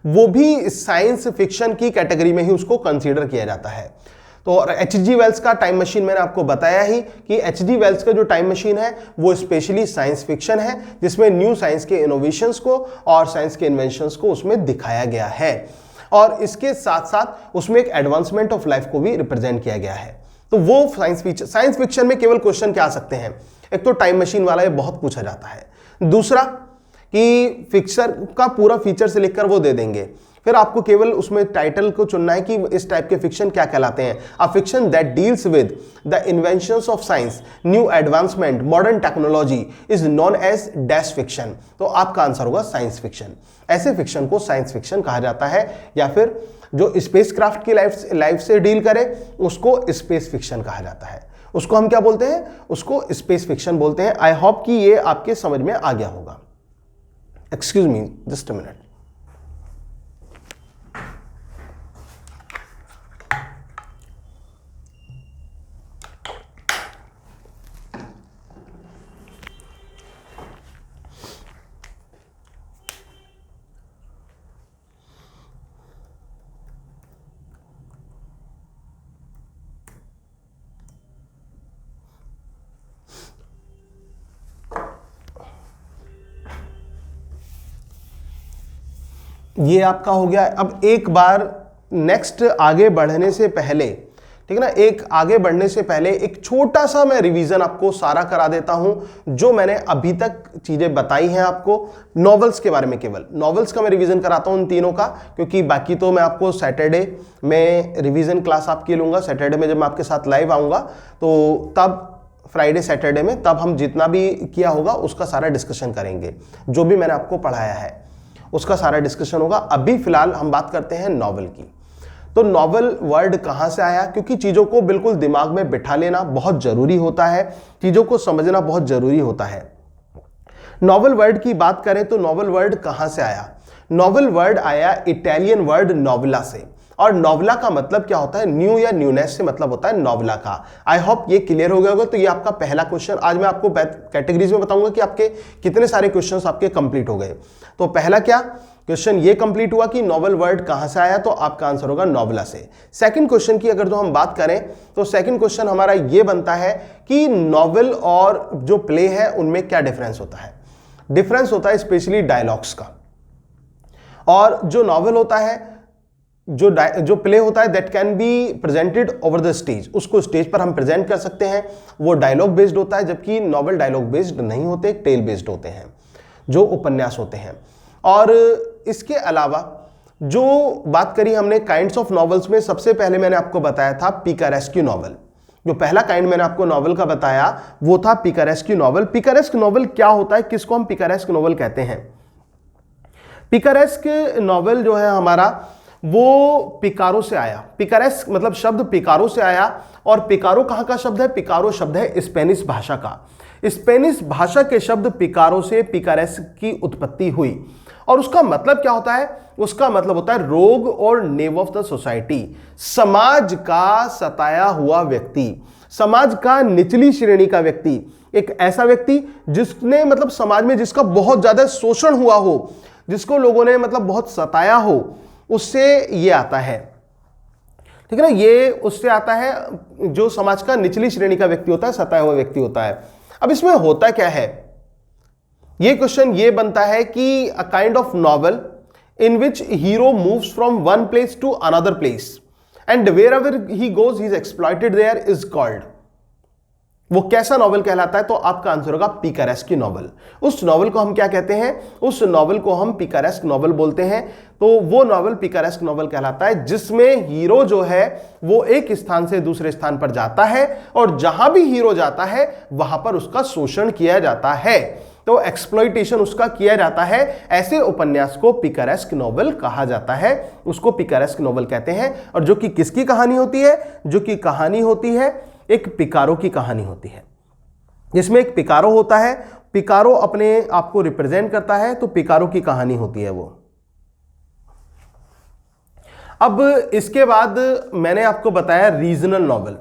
वो भी साइंस फिक्शन की कैटेगरी में ही उसको कंसीडर किया जाता है। तो H.G. वेल्स का टाइम मशीन मैंने आपको बताया ही कि H.G. वेल्स का जो टाइम मशीन है वो स्पेशली साइंस फिक्शन है, जिसमें न्यू साइंस के इनोवेशंस को और साइंस के इन्वेंशंस को उसमें दिखाया गया है, और इसके साथ साथ उसमें एक एडवांसमेंट ऑफ लाइफ को भी रिप्रेजेंट किया गया है। तो वो साइंस फिक्शन में केवल क्वेश्चन क्या आ सकते हैं, एक तो टाइम मशीन वाला ये बहुत पूछा जाता है, दूसरा कि फिक्सर का पूरा फीचर से लिखकर वो दे देंगे, फिर आपको केवल उसमें टाइटल को चुनना है कि इस टाइप के फिक्शन क्या कहलाते हैं। A fiction that deals with the inventions of science, new advancement, modern technology is known as dash fiction. तो आपका आंसर होगा साइंस फिक्शन। ऐसे फिक्शन को साइंस फिक्शन कहा जाता है, या फिर जो स्पेस क्राफ्ट की लाइफ से डील करे उसको स्पेस फिक्शन कहा जाता है। उसको हम क्या बोलते हैं, उसको स्पेस फिक्शन बोलते हैं। आई होप कि ये आपके समझ में आ गया होगा। Excuse me just a minute. ये आपका हो गया। अब एक बार नेक्स्ट आगे बढ़ने से पहले, ठीक है ना, एक आगे बढ़ने से पहले एक छोटा सा मैं रिवीजन आपको सारा करा देता हूं जो मैंने अभी तक चीजें बताई हैं आपको नॉवेल्स के बारे में। केवल नॉवेल्स का मैं रिवीजन कराता हूं उन तीनों का, क्योंकि बाकी तो मैं आपको सैटरडे में रिवीजन क्लास आपकी लूंगा। सैटरडे में जब मैं आपके साथ लाइव आऊंगा तो तब फ्राइडे सैटरडे में तब हम जितना भी किया होगा उसका सारा डिस्कशन करेंगे। जो भी मैंने आपको पढ़ाया है उसका सारा डिस्कशन होगा। अभी फिलहाल हम बात करते हैं नॉवेल की। तो नॉवेल वर्ड कहां से आया, क्योंकि चीजों को बिल्कुल दिमाग में बिठा लेना बहुत जरूरी होता है, चीजों को समझना बहुत जरूरी होता है। नॉवेल वर्ड की बात करें तो नॉवेल वर्ड कहां से आया। नॉवेल वर्ड आया इटालियन वर्ड नोवेला से, और नोवेला का मतलब क्या होता है, न्यू या न्यूनेस से मतलब होता है नोवेला का। आई होप ये क्लियर हो गया होगा। तो ये आपका पहला क्वेश्चन। आज मैं आपको कैटेगरीज में बताऊंगा कि आपके कितने सारे क्वेश्चंस आपके कंप्लीट हो गए। तो पहला क्या क्वेश्चन ये कंप्लीट हुआ कि नॉवेल वर्ड कहां से आया, तो आपका आंसर होगा नोवेला से। सेकंड क्वेश्चन की अगर जो हम बात करें तो सेकंड क्वेश्चन हमारा ये बनता है कि नॉवेल और जो प्ले है उनमें क्या डिफरेंस होता है। डिफरेंस होता है स्पेशली डायलॉग्स का। और जो नॉवेल होता है, जो प्ले होता है, that can be presented over the stage, उसको स्टेज पर हम प्रेजेंट कर सकते हैं, वो डायलॉग बेस्ड होता है। जबकि नॉवेल डायलॉग बेस्ड नहीं होते, टेल बेस्ड होते हैं जो उपन्यास होते हैं। और इसके अलावा जो बात करी हमने काइंड्स ऑफ नॉवेल्स में, सबसे पहले मैंने आपको बताया था पिकारेस्क्यू नॉवेल। जो पहला काइंड मैंने आपको नॉवेल का बताया वो था पिकारेस्क्यू नॉवेल। पिकारेस्क नॉवेल क्या होता है, किसको हम पिकारेस्क नॉवेल कहते हैं। पिकारेस्क नॉवेल जो है हमारा वो पिकारो से आया। पिकारेस्क मतलब शब्द पिकारो से आया, और पिकारो कहां का शब्द है, पिकारो शब्द है स्पेनिश भाषा का। स्पेनिश भाषा के शब्द पिकारो से पिकारेस्क की उत्पत्ति हुई। और उसका मतलब क्या होता है, उसका मतलब होता है रोग और नेव ऑफ द सोसाइटी, समाज का सताया हुआ व्यक्ति। समाज का निचली श्रेणी का व्यक्ति, एक ऐसा व्यक्ति जिसने मतलब समाज में जिसका बहुत ज्यादा शोषण हुआ हो, जिसको लोगों ने मतलब बहुत सताया हो, उससे ये आता है, ठीक है ना, ये उससे आता है जो समाज का निचली श्रेणी का व्यक्ति होता है, सताया हुआ व्यक्ति होता है। अब इसमें होता क्या है, ये क्वेश्चन ये बनता है कि a kind of novel in which hero moves from one place to another place and wherever he goes he is exploited there is called. वो कैसा नॉवल कहलाता है? तो आपका आंसर होगा पिकारेस्क नॉवल। उस नॉवल को हम क्या कहते हैं? उस नॉवल को हम पिकारेस्क नॉवल बोलते हैं। तो वो नॉवल पिकारेस्क नॉवल कहलाता है जिसमें हीरो जो है वो एक स्थान से दूसरे स्थान पर जाता है और जहां भी हीरो जाता है वहां पर उसका शोषण किया जाता है, तो एक्सप्लॉइटेशन उसका किया जाता है। ऐसे उपन्यास को पिकारेस्क नॉवल कहा जाता है, उसको पिकारेस्क नॉवल कहते हैं। और जो कि किसकी कहानी होती है? जो कि कहानी होती है एक पिकारो की कहानी होती है, जिसमें एक पिकारो होता है, पिकारो अपने आप को रिप्रेजेंट करता है, तो पिकारो की कहानी होती है वो। अब इसके बाद मैंने आपको बताया रीजनल नॉवल,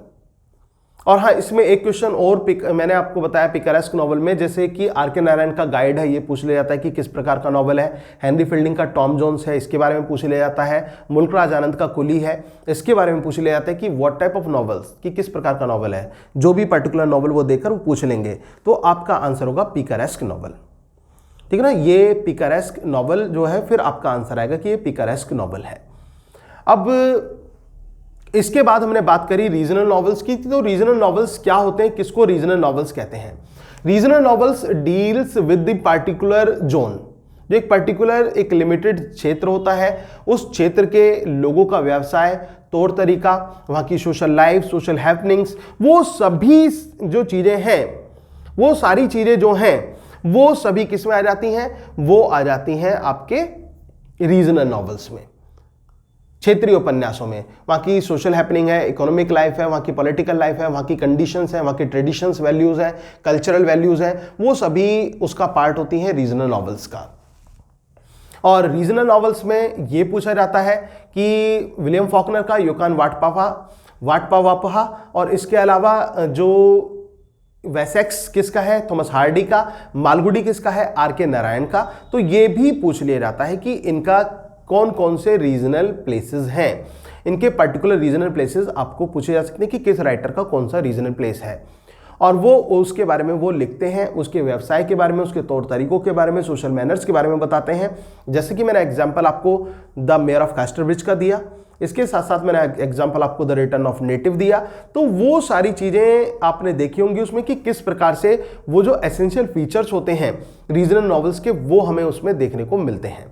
और हाँ इसमें एक क्वेश्चन और मैंने आपको बताया पिकारेस्क नॉवल में, जैसे कि आर.के. नारायण का गाइड है, ये पूछ लिया जाता है कि किस प्रकार का नॉवल है। हेनरी फील्डिंग का टॉम जोन्स है, इसके बारे में पूछ लिया जाता है। मुल्क राज आनंद का कुली है, इसके बारे में पूछ लिया जाता है कि व्हाट टाइप ऑफ नॉवेल्स, कि किस प्रकार का नॉवल है। जो भी पर्टिकुलर नॉवल वो देखकर वो पूछ लेंगे, तो आपका आंसर होगा पिकारेस्क नॉवल, ठीक है ना। ये पिकारेस्क नॉवल जो है, फिर आपका आंसर आएगा कि ये पिकारेस्क नॉवल है। अब इसके बाद हमने बात करी रीजनल नॉवेल्स की। तो रीजनल नॉवेल्स क्या होते हैं, किसको रीजनल नॉवेल्स कहते हैं? Regional novels deals with the particular zone, जो एक पर्टिकुलर एक लिमिटेड क्षेत्र होता है, उस क्षेत्र के लोगों का व्यवसाय, तौर तरीका, वहाँ की सोशल लाइफ, सोशल हैपनिंग्स, वो सभी जो चीज़ें हैं, वो सारी चीज़ें जो हैं वो सभी किस में आ जाती हैं? वो आ जाती हैं आपके रीजनल नॉवेल्स में, क्षेत्रीय उपन्यासों में। वहाँ की सोशल हैपनिंग है, इकोनॉमिक लाइफ है, वहाँ की पॉलिटिकल लाइफ है, वहाँ की कंडीशंस है, वहाँ की ट्रेडिशंस वैल्यूज़ हैं, कल्चरल वैल्यूज़ हैं, वो सभी उसका पार्ट होती हैं रीजनल नॉवेल्स का। और रीजनल नॉवेल्स में ये पूछा जाता है कि विलियम फॉकनर का योहान वाटपावापहा, और इसके अलावा जो वेसेक्स किसका है? थॉमस हार्डी का। मालगुडी किसका है? आर.के. नारायण का। तो ये भी पूछ लिया जाता है कि इनका कौन कौन से रीजनल प्लेसेस हैं, इनके पर्टिकुलर रीजनल प्लेसेस आपको पूछे जा सकते हैं कि किस राइटर का कौन सा रीजनल प्लेस है, और वो उसके बारे में वो लिखते हैं, उसके व्यवसाय के बारे में, उसके तौर तरीकों के बारे में, सोशल मैनर्स के बारे में बताते हैं। जैसे कि मैंने एग्जाम्पल आपको द मेयर ऑफ कैस्टरब्रिज का दिया, इसके साथ साथ मैंने एग्जाम्पल आपको द रिटर्न ऑफ नेटिव दिया। तो वो सारी चीज़ें आपने देखी होंगी उसमें कि किस प्रकार से वो जो एसेंशियल फीचर्स होते हैं रीजनल नॉवेल्स के, वो हमें उसमें देखने को मिलते हैं।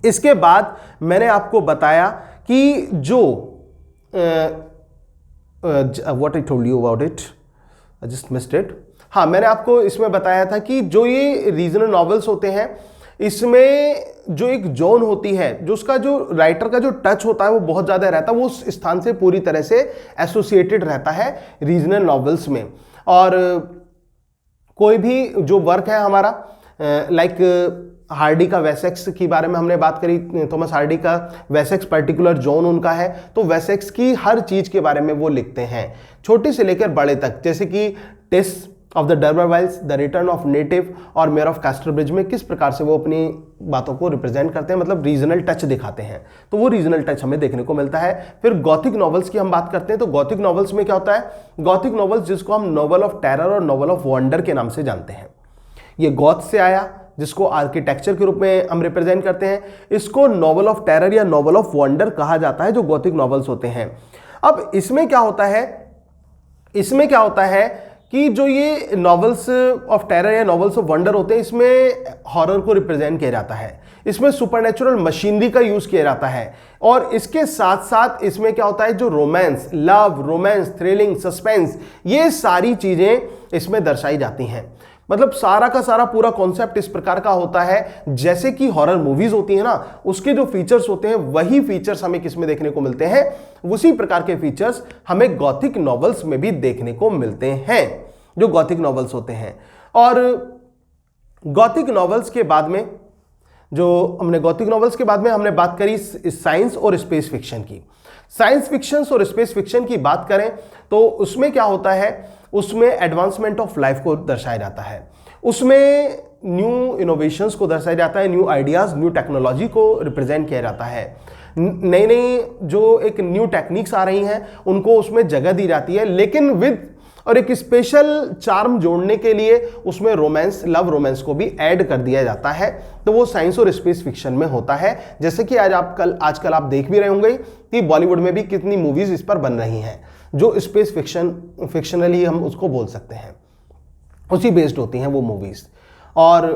इसके बाद मैंने आपको बताया कि जो what I told you about it, I just missed it. हाँ, मैंने आपको इसमें बताया था कि जो ये रीजनल नॉवेल्स होते हैं, इसमें जो एक जोन होती है, जो उसका जो राइटर का जो टच होता है वो बहुत ज़्यादा रहता है, वो उस स्थान से पूरी तरह से एसोसिएटेड रहता है रीजनल नॉवेल्स में। और कोई भी जो वर्क है हमारा, लाइक हार्डी का वेसेक्स के बारे में हमने बात करी, थॉमस हार्डी का वेसेक्स पर्टिकुलर जोन उनका है, तो वेसेक्स की हर चीज़ के बारे में वो लिखते हैं, छोटे से लेकर बड़े तक। जैसे कि Tess of the d'Urbervilles, the Return of Native और मेयर ऑफ कैस्टरब्रिज में किस प्रकार से वो अपनी बातों को रिप्रेजेंट करते हैं, मतलब रीजनल टच दिखाते हैं, तो वो रीजनल टच हमें देखने को मिलता है। फिर गॉथिक नॉवेल्स की हम बात करते हैं, तो गॉथिक नॉवेल्स में क्या होता है? गॉथिक नॉवेल्स जिसको हम नॉवल ऑफ टेरर और नॉवल ऑफ वंडर के नाम से जानते हैं, ये गॉथ से आया, जिसको आर्किटेक्चर के रूप में हम रिप्रेजेंट करते हैं, इसको नॉवल ऑफ टेरर या नॉवल ऑफ वंडर कहा जाता है, जो गॉथिक नॉवेल्स होते हैं। अब इसमें क्या होता है कि जो ये नॉवेल्स ऑफ टेरर या नॉवेल्स ऑफ वंडर होते हैं, इसमें हॉरर को रिप्रेजेंट किया जाता है, इसमें सुपरनेचुरल मशीनरी का यूज किया जाता है, और इसके साथ साथ इसमें क्या होता है, जो romance, love, romance, thrilling, suspense, ये सारी चीजें इसमें दर्शाई जाती हैं। मतलब सारा का सारा पूरा कॉन्सेप्ट इस प्रकार का होता है, जैसे कि हॉरर मूवीज होती है ना, उसके जो फीचर्स होते हैं वही फीचर्स हमें किसमें देखने को मिलते हैं, उसी प्रकार के फीचर्स हमें गॉथिक नॉवेल्स में भी देखने को मिलते हैं, जो गॉथिक नॉवेल्स होते हैं। और गॉथिक नॉवेल्स के बाद में हमने बात करी साइंस और स्पेस फिक्शन की। साइंस फिक्शन और स्पेस फिक्शन की बात करें तो उसमें क्या होता है, उसमें एडवांसमेंट ऑफ लाइफ को दर्शाया जाता है, उसमें न्यू इनोवेशंस को दर्शाया जाता है, न्यू आइडियाज, न्यू टेक्नोलॉजी को रिप्रेजेंट किया जाता है, नई नई जो एक न्यू टेक्निक्स आ रही हैं उनको उसमें जगह दी जाती है, लेकिन विद और एक स्पेशल चार्म जोड़ने के लिए उसमें रोमांस, लव रोमांस को भी ऐड कर दिया जाता है। तो वो साइंस और स्पेस फिक्शन में होता है। जैसे कि आजकल आप देख भी रहे होंगे कि बॉलीवुड में भी कितनी मूवीज इस पर बन रही हैं जो स्पेस फिक्शनली हम उसको बोल सकते हैं, उसी बेस्ड होती हैं वो मूवीज। और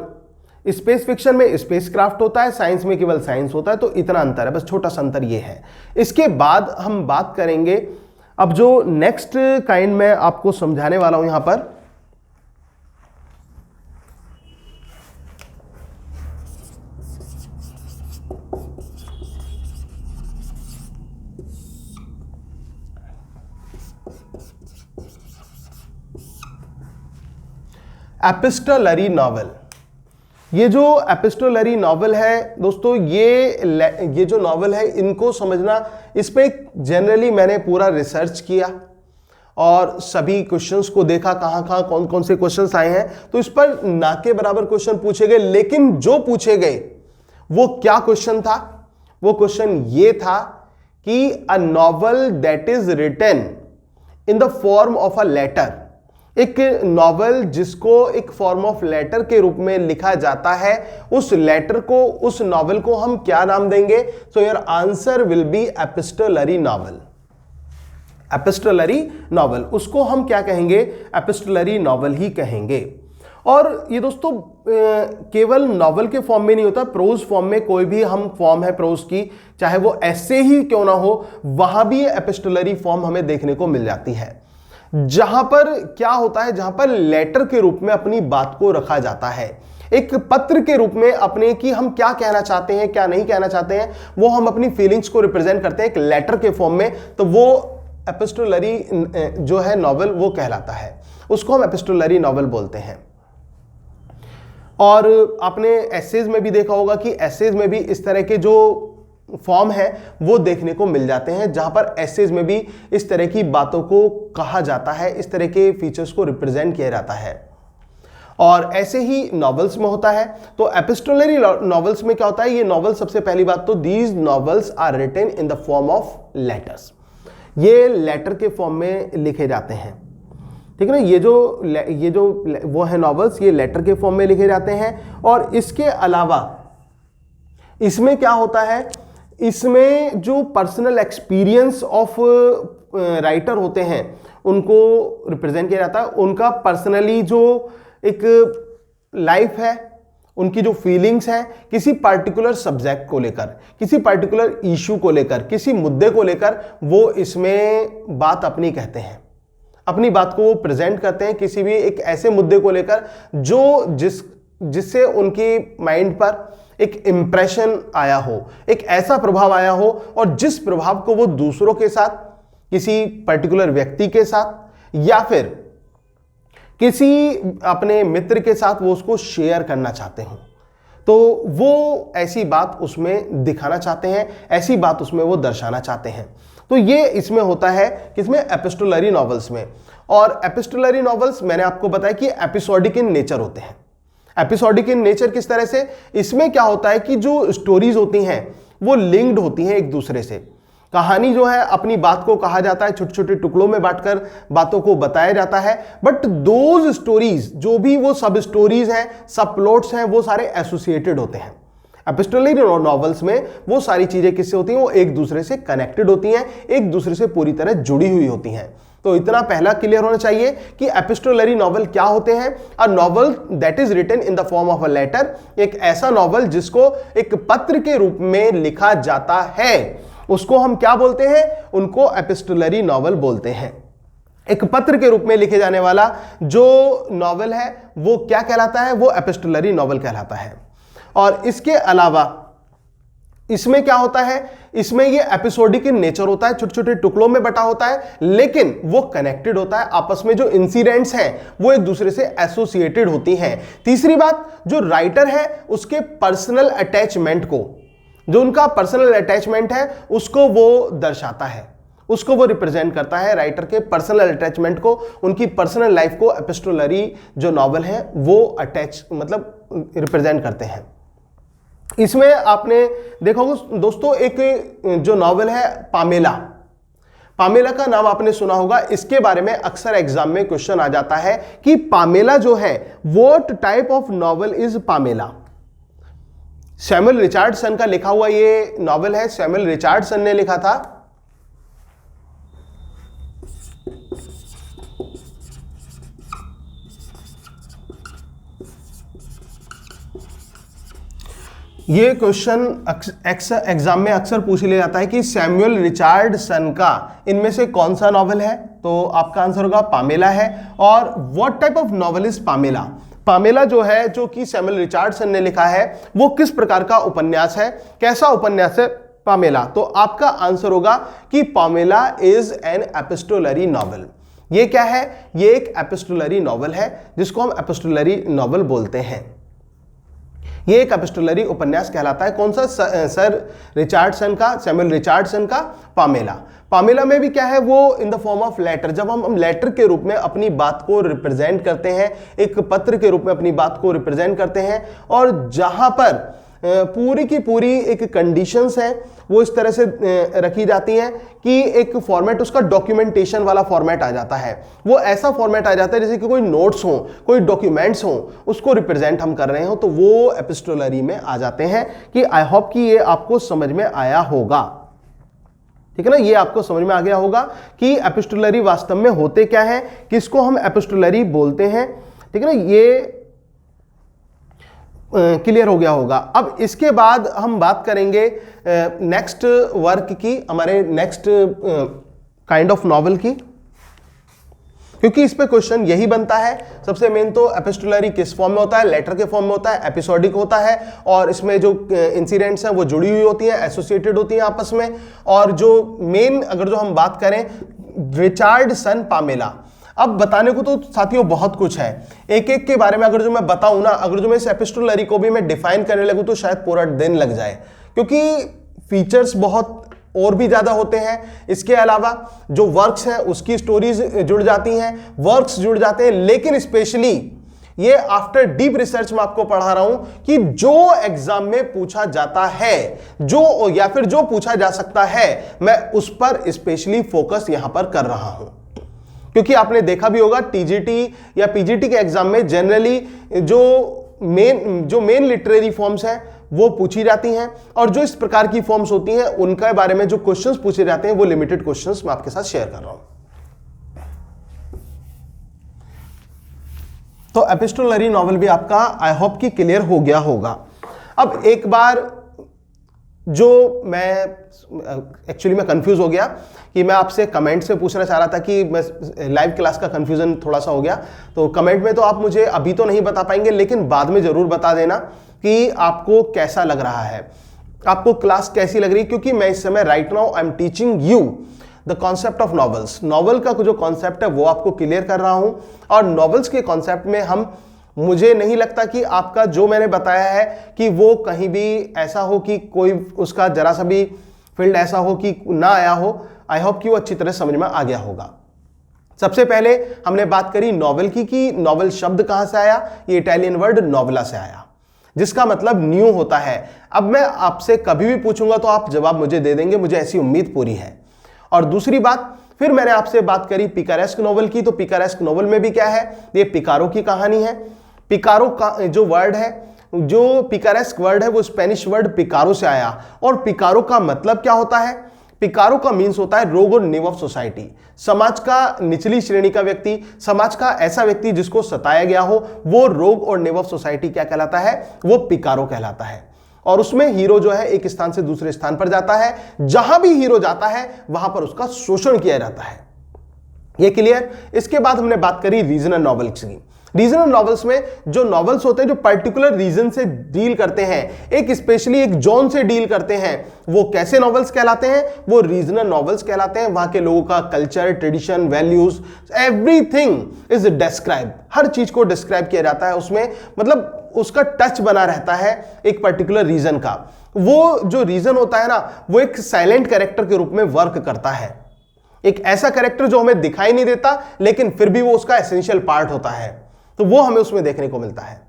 स्पेस फिक्शन में स्पेस क्राफ्ट होता है, साइंस में केवल साइंस होता है। तो इतना अंतर है, बस छोटा सा अंतर ये है। इसके बाद हम बात करेंगे अब जो नेक्स्ट काइंड में आपको समझाने वाला हूं यहां पर, एपिस्टोलरी नॉवेल। ये जो एपिस्टोलरी नॉवेल है दोस्तों, ये जो नॉवेल है इनको समझना, इस पे जनरली मैंने पूरा रिसर्च किया और सभी क्वेश्चंस को देखा, कहां कौन कौन से क्वेश्चंस आए हैं। तो इस पर ना के बराबर क्वेश्चन पूछे गए, लेकिन जो पूछे गए वो क्या क्वेश्चन था? वो क्वेश्चन ये था कि a novel that is written in the form of a letter, एक नॉवेल जिसको एक फॉर्म ऑफ लेटर के रूप में लिखा जाता है, उस लेटर को, उस नॉवेल को हम क्या नाम देंगे? So your answer will B epistolary novel. Epistolary novel, उसको हम क्या कहेंगे? एपिस्टोलरी नॉवेल ही कहेंगे। और ये दोस्तों केवल नॉवेल के फॉर्म में नहीं होता, प्रोज फॉर्म में, कोई भी हम फॉर्म है प्रोज की, चाहे वो ऐसे ही क्यों ना हो, वहां भी एपिस्टोलरी फॉर्म हमें देखने को मिल जाती है। जहां पर क्या होता है, जहां पर लेटर के रूप में अपनी बात को रखा जाता है, एक पत्र के रूप में अपने कि हम क्या कहना चाहते हैं, क्या नहीं कहना चाहते हैं, वो हम अपनी फीलिंग्स को रिप्रेजेंट करते हैं एक लेटर के फॉर्म में, तो वो एपिस्टोलरी जो है नॉवेल वो कहलाता है, उसको हम एपिस्टोलरी नॉवेल बोलते हैं। और आपने एसेज में भी देखा होगा कि एसेज में भी इस तरह के जो फॉर्म है वो देखने को मिल जाते हैं, जहां पर एसेज में भी इस तरह की बातों को कहा जाता है, इस तरह के फीचर्स को रिप्रेजेंट किया जाता है। और ऐसे ही नॉवेल्स में होता है। तो एपिस्टोलरी नॉवेल्स में क्या होता है? ये नॉवेल, सबसे पहली बात तो these novels are written in the form of letters, ये लेटर के फॉर्म में लिखे जाते हैं, ठीक है ना। ये जो वो है नॉवेल्स, ये लेटर के फॉर्म में लिखे जाते हैं। और इसके अलावा इसमें क्या होता है, इसमें जो पर्सनल एक्सपीरियंस ऑफ राइटर होते हैं उनको रिप्रेजेंट किया जाता है, उनका पर्सनली जो एक लाइफ है, उनकी जो फीलिंग्स हैं किसी पर्टिकुलर सब्जेक्ट को लेकर, किसी पर्टिकुलर इशू को लेकर, किसी मुद्दे को लेकर, वो इसमें बात अपनी कहते हैं, अपनी बात को वो प्रेजेंट करते हैं किसी भी एक ऐसे मुद्दे को लेकर जो जिससे उनकी माइंड पर एक इंप्रेशन आया हो, एक ऐसा प्रभाव आया हो, और जिस प्रभाव को वो दूसरों के साथ, किसी पर्टिकुलर व्यक्ति के साथ या फिर किसी अपने मित्र के साथ वो उसको शेयर करना चाहते हो, तो वो ऐसी बात उसमें दिखाना चाहते हैं, ऐसी बात उसमें वो दर्शाना चाहते हैं। तो ये इसमें होता है किसमें? एपिस्टोलरी नॉवेल्स में। और एपिस्टोलरी नॉवेल्स मैंने आपको बताया कि एपिसोडिक इन नेचर होते हैं। एपिसोडिक इन नेचर किस तरह से? इसमें क्या होता है कि जो स्टोरीज होती हैं वो लिंक्ड होती हैं एक दूसरे से। कहानी जो है, अपनी बात को कहा जाता है, छोटे छोटे टुकड़ों में बांटकर बातों को बताया जाता है, बट दोज स्टोरीज, जो भी वो सब स्टोरीज हैं, सब प्लॉट्स हैं, वो सारे एसोसिएटेड होते हैं। एपिस्टोलरी नॉवेल्स में वो सारी चीजें किससे होती हैं? वो एक दूसरे से कनेक्टेड होती हैं, एक दूसरे से पूरी तरह जुड़ी हुई होती हैं। तो इतना पहला क्लियर होना चाहिए कि एपिस्टोलरी नॉवेल क्या होते हैं। A novel that is written in the form of a letter, एक ऐसा नॉवेल जिसको एक पत्र के रूप में लिखा जाता है, उसको हम क्या बोलते हैं? उनको एपिस्टोलरी नॉवेल बोलते हैं। एक पत्र के रूप में लिखे जाने वाला जो नॉवेल है वो क्या कहलाता है? वो एपिस्टोलरी नॉवेल कहलाता है। और इसके अलावा इसमें क्या होता है? इसमें ये एपिसोडिक इन नेचर होता है, छोटे छोटे टुकड़ों में बटा होता है, लेकिन वो कनेक्टेड होता है, आपस में जो इंसिडेंट्स हैं वो एक दूसरे से एसोसिएटेड होती हैं। तीसरी बात, जो राइटर है उसके पर्सनल अटैचमेंट को जो उनका पर्सनल अटैचमेंट है उसको वो दर्शाता है, उसको वो रिप्रेजेंट करता है। राइटर के पर्सनल अटैचमेंट को, उनकी पर्सनल लाइफ को एपिस्टोलरी जो नॉवल है वो अटैच मतलब रिप्रेजेंट करते हैं। इसमें आपने देखा होगा दोस्तों एक जो नॉवल है पामेला, पामेला का नाम आपने सुना होगा। इसके बारे में अक्सर एग्जाम में क्वेश्चन आ जाता है कि पामेला जो है what type of novel is Pamela. Samuel Richardson का लिखा हुआ ये नॉवल है, सैमुअल रिचर्डसन ने लिखा था। ये क्वेश्चन एग्जाम में अक्सर पूछ लिया जाता है कि सैमुअल रिचर्डसन का इनमें से कौन सा नॉवल है, तो आपका आंसर होगा पामेला है। और what type of novel is Pamela, Pamela जो है जो कि सैमुअल रिचर्डसन ने लिखा है वो किस प्रकार का उपन्यास है, कैसा उपन्यास है पामेला। तो आपका आंसर होगा कि Pamela is an epistolary novel. ये क्या है, ये एक एपिस्टोलरी नॉवल है जिसको हम एपिस्टोलरी नॉवल बोलते हैं। ये एक एपिस्टोलरी उपन्यास कहलाता है। कौन सा, सर रिचर्डसन का, सैमुअल रिचर्डसन का पामेला। पामेला में भी क्या है, वो in the form of letter, जब हम लेटर के रूप में अपनी बात को रिप्रेजेंट करते हैं, एक पत्र के रूप में अपनी बात को रिप्रेजेंट करते हैं, और जहां पर पूरी की पूरी एक कंडीशंस हैं वो इस तरह से रखी जाती हैं कि एक फॉर्मेट उसका डॉक्यूमेंटेशन वाला फॉर्मेट आ जाता है। वो ऐसा फॉर्मेट आ जाता है जैसे कि कोई नोट्स हो, कोई डॉक्यूमेंट्स हो, उसको रिप्रेजेंट हम कर रहे हो, तो वो एपिस्टोलरी में आ जाते हैं। कि आई होप कि ये आपको समझ में आया होगा, ठीक है ना, ये आपको समझ में आ गया होगा कि एपिस्टोलरी वास्तव में होते क्या है, किसको हम एपिस्टोलरी बोलते हैं, ठीक है ना, ये क्लियर हो गया होगा। अब इसके बाद हम बात करेंगे नेक्स्ट वर्क की, हमारे नेक्स्ट काइंड ऑफ नॉवल की, क्योंकि इस पे क्वेश्चन यही बनता है। सबसे मेन तो एपिस्टोलरी किस फॉर्म में होता है, लेटर के फॉर्म में होता है, एपिसोडिक होता है, और इसमें जो इंसिडेंट्स हैं वो जुड़ी हुई होती हैं, एसोसिएटेड होती हैं आपस में। और जो मेन अगर जो हम बात करें रिचर्डसन पामेला, अब बताने को तो साथियों बहुत कुछ है, एक एक के बारे में अगर जो मैं बताऊं ना, अगर जो मैं इस एपिस्टोलरी को भी मैं डिफाइन करने लगूं तो शायद पूरा दिन लग जाए, क्योंकि फीचर्स बहुत और भी ज्यादा होते हैं। इसके अलावा जो वर्क्स हैं उसकी स्टोरीज जुड़ जाती हैं, वर्क्स जुड़ जाते हैं, लेकिन स्पेशली ये आफ्टर डीप रिसर्च में आपको पढ़ा रहा हूं कि जो एग्जाम में पूछा जाता है, जो या फिर जो पूछा जा सकता है, मैं उस पर स्पेशली फोकस यहां पर कर रहा हूं। क्योंकि आपने देखा भी होगा टीजीटी या पीजीटी के एग्जाम में जनरली जो मेन लिटरेरी फॉर्म्स हैं वो पूछी जाती हैं, और जो इस प्रकार की फॉर्म्स होती हैं उनके बारे में जो क्वेश्चंस पूछे जाते हैं वो लिमिटेड क्वेश्चंस मैं आपके साथ शेयर कर रहा हूं। तो एपिस्टोलरी नॉवल भी आपका आई होप कि क्लियर हो गया होगा। अब एक बार जो मैं एक्चुअली मैं कंफ्यूज हो गया कि मैं आपसे कमेंट से पूछना चाह रहा था कि मैं लाइव क्लास का कंफ्यूजन थोड़ा सा हो गया, तो कमेंट में तो आप मुझे अभी तो नहीं बता पाएंगे, लेकिन बाद में जरूर बता देना कि आपको कैसा लग रहा है, आपको क्लास कैसी लग रही है। क्योंकि मैं इस समय right now I am teaching you the concept of novels, novel का जो कॉन्सेप्ट है वो आपको क्लियर कर रहा हूं। और नॉवेल्स के कॉन्सेप्ट में हम, मुझे नहीं लगता कि आपका जो मैंने बताया है कि वो कहीं भी ऐसा हो कि कोई उसका जरा सा भी फील्ड ऐसा हो कि ना आया हो। आई होप कि वो अच्छी तरह समझ में आ गया होगा। सबसे पहले हमने बात करी नॉवेल की कि नॉवेल शब्द कहां से आया, ये इटालियन वर्ड नॉवेला से आया, जिसका मतलब न्यू होता है। अब मैं आपसे कभी भी पूछूंगा तो आप जवाब मुझे दे देंगे, मुझे ऐसी उम्मीद पूरी है। और दूसरी बात, फिर मैंने आपसे बात करी पिकारेस्क नॉवल की, तो पिकारेस्क नॉवल में भी क्या है, ये पिकारो की कहानी है। पिकारो का जो वर्ड है, जो पिकारेस्क वर्ड है वो स्पेनिश वर्ड पिकारो से आया, और पिकारो का मतलब क्या होता है, पिकारो का मीन्स होता है रोग और निव ऑफ सोसाइटी, समाज का निचली श्रेणी का व्यक्ति, समाज का ऐसा व्यक्ति जिसको सताया गया हो, वो रोग और निव ऑफ सोसाइटी क्या कहलाता है, वो पिकारो कहलाता है। और उसमें हीरो जो है एक स्थान से दूसरे स्थान पर जाता है, जहां भी हीरो जाता है वहां पर उसका शोषण किया जाता है। ये क्लियर। इसके बाद हमने बात करी रीजनल नॉवेल्स की। रीजनल नॉवेल्स में जो नॉवेल्स होते हैं जो पर्टिकुलर रीजन से डील करते हैं, एक स्पेशली एक जोन से डील करते हैं, वो कैसे नॉवेल्स कहलाते हैं, वो रीजनल नॉवेल्स कहलाते हैं। वहां के लोगों का culture, tradition, values, everything is describe, हर चीज को डिस्क्राइब किया जाता है उसमें, मतलब उसका टच बना रहता है एक पर्टिकुलर रीजन का। वो जो रीजन होता है ना, वो एक साइलेंट कैरेक्टर के रूप में वर्क करता है। एक ऐसा कैरेक्टर जो हमें दिखाई नहीं देता लेकिन फिर भी वो उसका एसेंशियल पार्ट होता है, तो वो हमें उसमें देखने को मिलता है।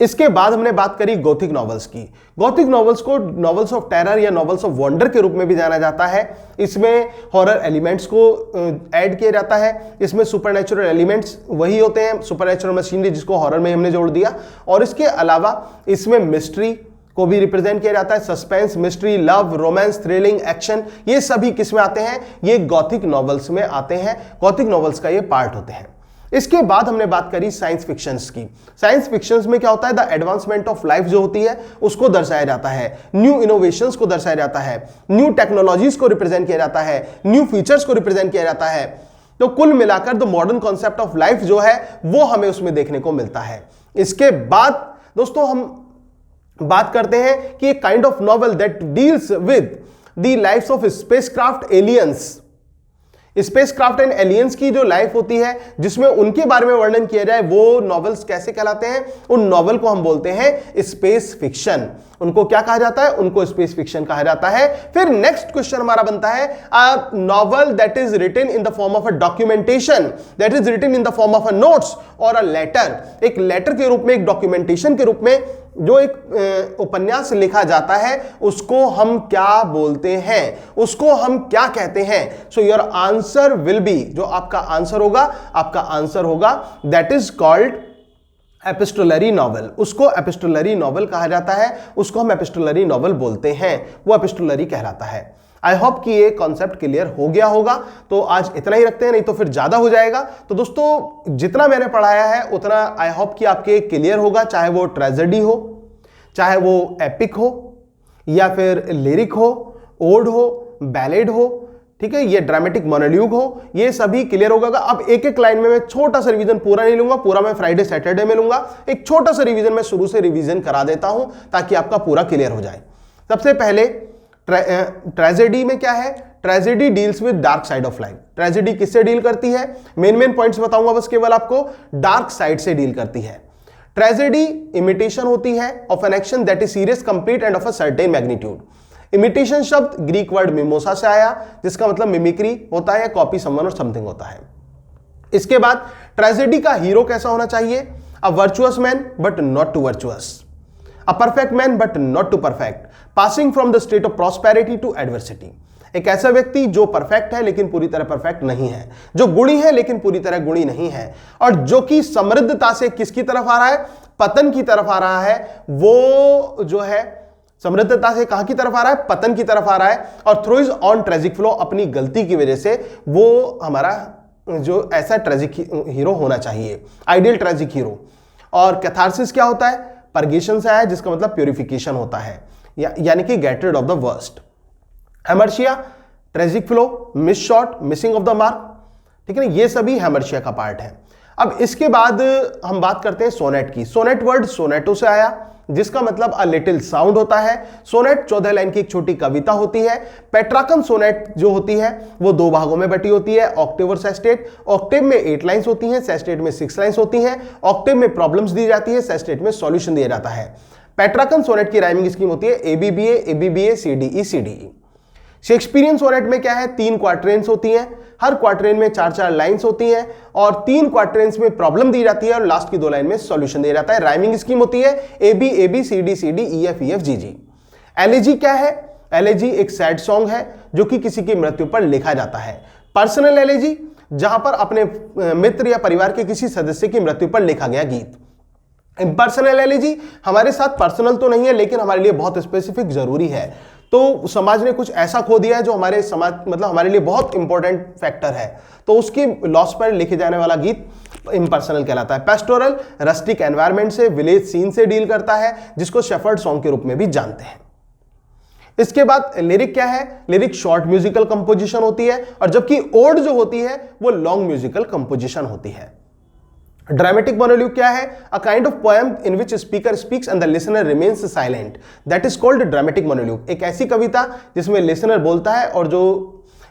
इसके बाद हमने बात करी गॉथिक नॉवेल्स की। गॉथिक नॉवेल्स को नॉवेल्स ऑफ टेरर या नॉवेल्स ऑफ वंडर के रूप में भी जाना जाता है। इसमें हॉरर एलिमेंट्स को ऐड किया जाता है। इसमें सुपरनैचुरल एलिमेंट्स वही होते हैं, सुपरनैचुरल मशीनरी जिसको हॉरर में हमने जोड़ दिया। और इसके अलावा इसमें मिस्ट्री को भी रिप्रेजेंट किया जाता है। Suspense, mystery, love, romance, thrilling, action, ये सभी किसमें आते हैं? ये गॉथिक नॉवेल्स में आते हैं। गॉथिक नॉवेल्स का ये पार्ट होते हैं। इसके बाद हमने बात करी साइंस फिक्शंस की। साइंस फिक्शंस में क्या होता है? द एडवांसमेंट ऑफ लाइफ जो होती है उसको दर्शाया जाता है, न्यू इनोवेशंस को दर्शाया जाता है, न्यू टेक्नोलॉजीज को रिप्रेजेंट किया जाता है, न्यू फीचर्स को रिप्रेजेंट किया जाता है। तो कुल मिलाकर the modern concept of life जो है वो हमें उसमें देखने को मिलता है। इसके बाद दोस्तों हम बात करते हैं कि एक kind of novel that deals with the lifes of spacecraft aliens. Spacecraft and aliens की जो लाइफ होती है जिसमें उनके बारे में वर्णन किया जाए, वो नॉवेल्स कैसे कहलाते हैं? उन नॉवेल को हम बोलते हैं स्पेस फिक्शन। उनको क्या कहा जाता है? उनको स्पेस फिक्शन कहा जाता है। फिर नेक्स्ट क्वेश्चन हमारा बनता है a novel that is written in the form of a documentation, that is written in the form of a notes और अ लेटर। एक लेटर के रूप में, एक डॉक्यूमेंटेशन के रूप में जो एक उपन्यास लिखा जाता है उसको हम क्या बोलते हैं? उसको हम क्या कहते हैं? So your answer will B, जो आपका आंसर होगा, आपका आंसर होगा that is called epistolary novel. उसको एपिस्टोलरी नॉवेल कहा जाता है, उसको हम एपिस्टोलरी नॉवेल बोलते हैं, वो एपिस्टोलरी कहलाता है। आई होप कि ये कॉन्सेप्ट क्लियर हो गया होगा। तो आज इतना ही रखते हैं, नहीं तो फिर ज्यादा हो जाएगा। तो दोस्तों जितना मैंने पढ़ाया है उतना आई होप कि आपके क्लियर होगा, चाहे वो ट्रेजेडी हो, चाहे वो एपिक हो, या फिर लिरिक हो, ओड हो, बैलेड हो, ठीक है, ये ड्रामेटिक मोनोलॉग हो, ये सभी क्लियर होगा। अब एक एक लाइन में मैं छोटा सा रिवीजन, पूरा नहीं लूंगा, पूरा मैं फ्राइडे सैटरडे में लूंगा। एक छोटा सा रिवीजन मैं शुरू से रिवीजन करा देता हूं ताकि आपका पूरा क्लियर हो जाए। सबसे पहले ट्रेजेडी में क्या है? Tragedy deals with dark side of life. Tragedy किससे डील करती है? मेन पॉइंट्स बताऊंगा बस केवल आपको। डार्क साइड से डील करती है। ट्रेजेडी इमिटेशन होती है of an action that is serious, complete end of a certain magnitude. Imitation शब्द ग्रीक वर्ड मिमोसा से आया, जिसका मतलब मिमिक्री होता है, कॉपी समवन और समथिंग होता है। इसके बाद ट्रेजेडी का हीरो कैसा होना चाहिए? A virtuous man but not too virtuous, a perfect man but not too perfect, passing from the state of prosperity to adversity. एक ऐसा व्यक्ति जो परफेक्ट है लेकिन पूरी तरह परफेक्ट नहीं है, जो गुणी है लेकिन पूरी तरह गुणी नहीं है, और जो कि समृद्धता से किसकी तरफ आ रहा है? पतन की तरफ आ रहा है। वो जो है समृद्धता से कहां की तरफ आ रहा है? पतन की तरफ आ रहा है। और through is on tragic flow, अपनी गलती की वजह से वो हमारा जो ऐसा ट्रेजिक हीरो होना चाहिए, आइडियल ट्रेजिक हीरो। और कैथारसिस क्या होता है? परगेशन से आया, जिसका मतलब प्यूरिफिकेशन होता है, यानी कि get rid of the worst. Hamartia, tragic flaw, miss shot, missing of the mark, ठीक है ना, ये सभी हेमर्शिया का पार्ट है। अब इसके बाद हम बात करते हैं सोनेट की। सोनेट वर्ड सोनेटो से आया, जिसका मतलब अ लिटिल साउंड होता है। सोनेट 14 लाइन की एक छोटी कविता होती है। पेट्राकन सोनेट जो होती है वो 2 भागों में बटी होती है, ऑक्टेव और सेस्टेट। ऑक्टेव में 8 लाइंस होती हैं, सेस्टेट में 6 लाइंस होती हैं। ऑक्टेव में प्रॉब्लम्स दी जाती है, सेस्टेट में सॉल्यूशन दिया जाता है। पेट्राकन सोनेट की राइमिंग स्कीम होती है ABBA, ABBA, CDE, CDE. Shakespearean sonnet में क्या है? 3 क्वार्टरेंस होती हैं, हर क्वार्टरेन में 4-4 लाइंस होती हैं, और 3 क्वार्टरेंस में प्रॉब्लम दी जाती है और लास्ट की 2 लाइन में सॉल्यूशन दिया जाता है। राइमिंग स्कीम होती है AB, AB, CD, CD, EF, EF, GG. Elegy क्या है? एलेजी एक सैड सॉन्ग है जो कि किसी की मृत्यु पर लिखा जाता है। पर्सनल एलेजी, जहां पर अपने मित्र या परिवार के किसी सदस्य की मृत्यु पर लिखा गया गीत। इम्पर्सनल एलेजी हमारे साथ पर्सनल तो नहीं है लेकिन हमारे लिए बहुत स्पेसिफिक जरूरी है, तो समाज ने कुछ ऐसा खो दिया है जो हमारे समाज मतलब हमारे लिए बहुत इंपॉर्टेंट फैक्टर है, तो उसकी लॉस पर लिखे जाने वाला गीत इम्पर्सनल कहलाता है। पेस्टोरल रस्टिक एनवायरनमेंट से, विलेज सीन से डील करता है, जिसको शेफर्ड सॉन्ग के रूप में भी जानते हैं। इसके बाद लिरिक क्या है? लिरिक शॉर्ट म्यूजिकल कंपोजिशन होती है, और जबकि ओड जो होती है वो लॉन्ग म्यूजिकल कंपोजिशन होती है। ड्रामेटिक मोनोलॉग क्या है? अ kind of poem in which speaker speaks and the listener remains silent, that is called dramatic monologue. एक ऐसी कविता जिसमें लिसनर बोलता है और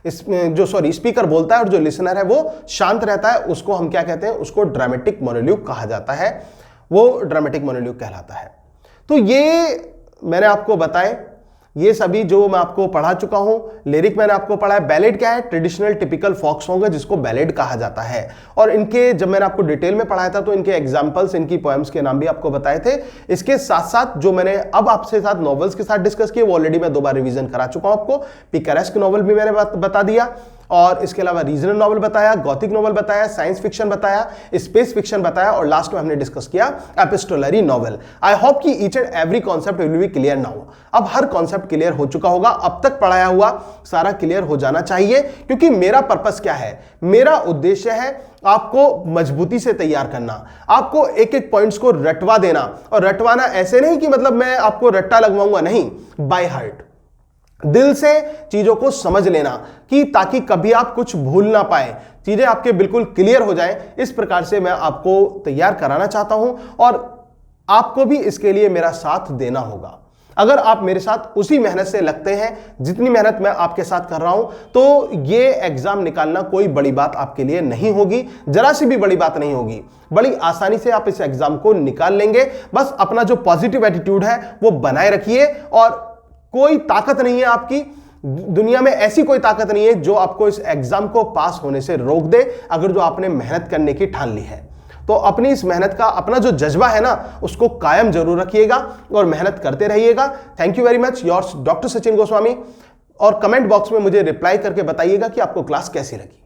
स्पीकर बोलता है और जो लिसनर है वो शांत रहता है, उसको हम क्या कहते हैं? उसको ड्रामेटिक मोनोलॉग कहा जाता है, वो ड्रामेटिक मोनोलॉग कहलाता है। तो ये मैंने आपको बताए, ये सभी जो मैं आपको पढ़ा चुका हूं। लिरिक मैंने आपको पढ़ा है। बैलेड क्या है? ट्रेडिशनल टिपिकल फोक सॉन्ग है जिसको बैलेड कहा जाता है। और इनके जब मैंने आपको डिटेल में पढ़ाया था तो इनके एग्जांपल्स, इनकी पोएम्स के नाम भी आपको बताए थे। इसके साथ साथ जो मैंने अब आपसे साथ नॉवेल्स के साथ डिस्कस किए वो ऑलरेडी मैं 2 बार रिवीजन करा चुका हूं आपको। पिकारेस्क नॉवल भी मैंने बता दिया, और इसके अलावा रीजनल नॉवल बताया, गॉथिक नॉवल बताया, साइंस फिक्शन बताया, स्पेस फिक्शन बताया, और लास्ट में हमने डिस्कस किया एपिस्टोलरी नॉवल। आई होप कि each and every concept will be clear now. अब हर कॉन्सेप्ट क्लियर हो चुका होगा, अब तक पढ़ाया हुआ सारा क्लियर हो जाना चाहिए, क्योंकि मेरा पर्पस क्या है? मेरा उद्देश्य है आपको मजबूती से तैयार करना, आपको एक एक पॉइंट्स को रटवा देना। और रटवाना ऐसे नहीं कि मतलब मैं आपको रट्टा लगवाऊंगा, नहीं, बाय हार्ट, दिल से चीजों को समझ लेना, कि ताकि कभी आप कुछ भूल ना पाए, चीजें आपके बिल्कुल क्लियर हो जाए। इस प्रकार से मैं आपको तैयार कराना चाहता हूं, और आपको भी इसके लिए मेरा साथ देना होगा। अगर आप मेरे साथ उसी मेहनत से लगते हैं जितनी मेहनत मैं आपके साथ कर रहा हूं, तो ये एग्जाम निकालना कोई बड़ी बात आपके लिए नहीं होगी, जरा सी भी बड़ी बात नहीं होगी। बड़ी आसानी से आप इस एग्जाम को निकाल लेंगे। बस अपना जो पॉजिटिव एटीट्यूड है वो बनाए रखिए, और कोई ताकत नहीं है आपकी दुनिया में, ऐसी कोई ताकत नहीं है जो आपको इस एग्जाम को पास होने से रोक दे, अगर जो आपने मेहनत करने की ठान ली है। तो अपनी इस मेहनत का, अपना जो जज्बा है ना, उसको कायम जरूर रखिएगा और मेहनत करते रहिएगा। Thank you very much, yours doctor Sachin Goswami. और कमेंट बॉक्स में मुझे रिप्लाई करके बताइएगा कि आपको क्लास कैसी लगी।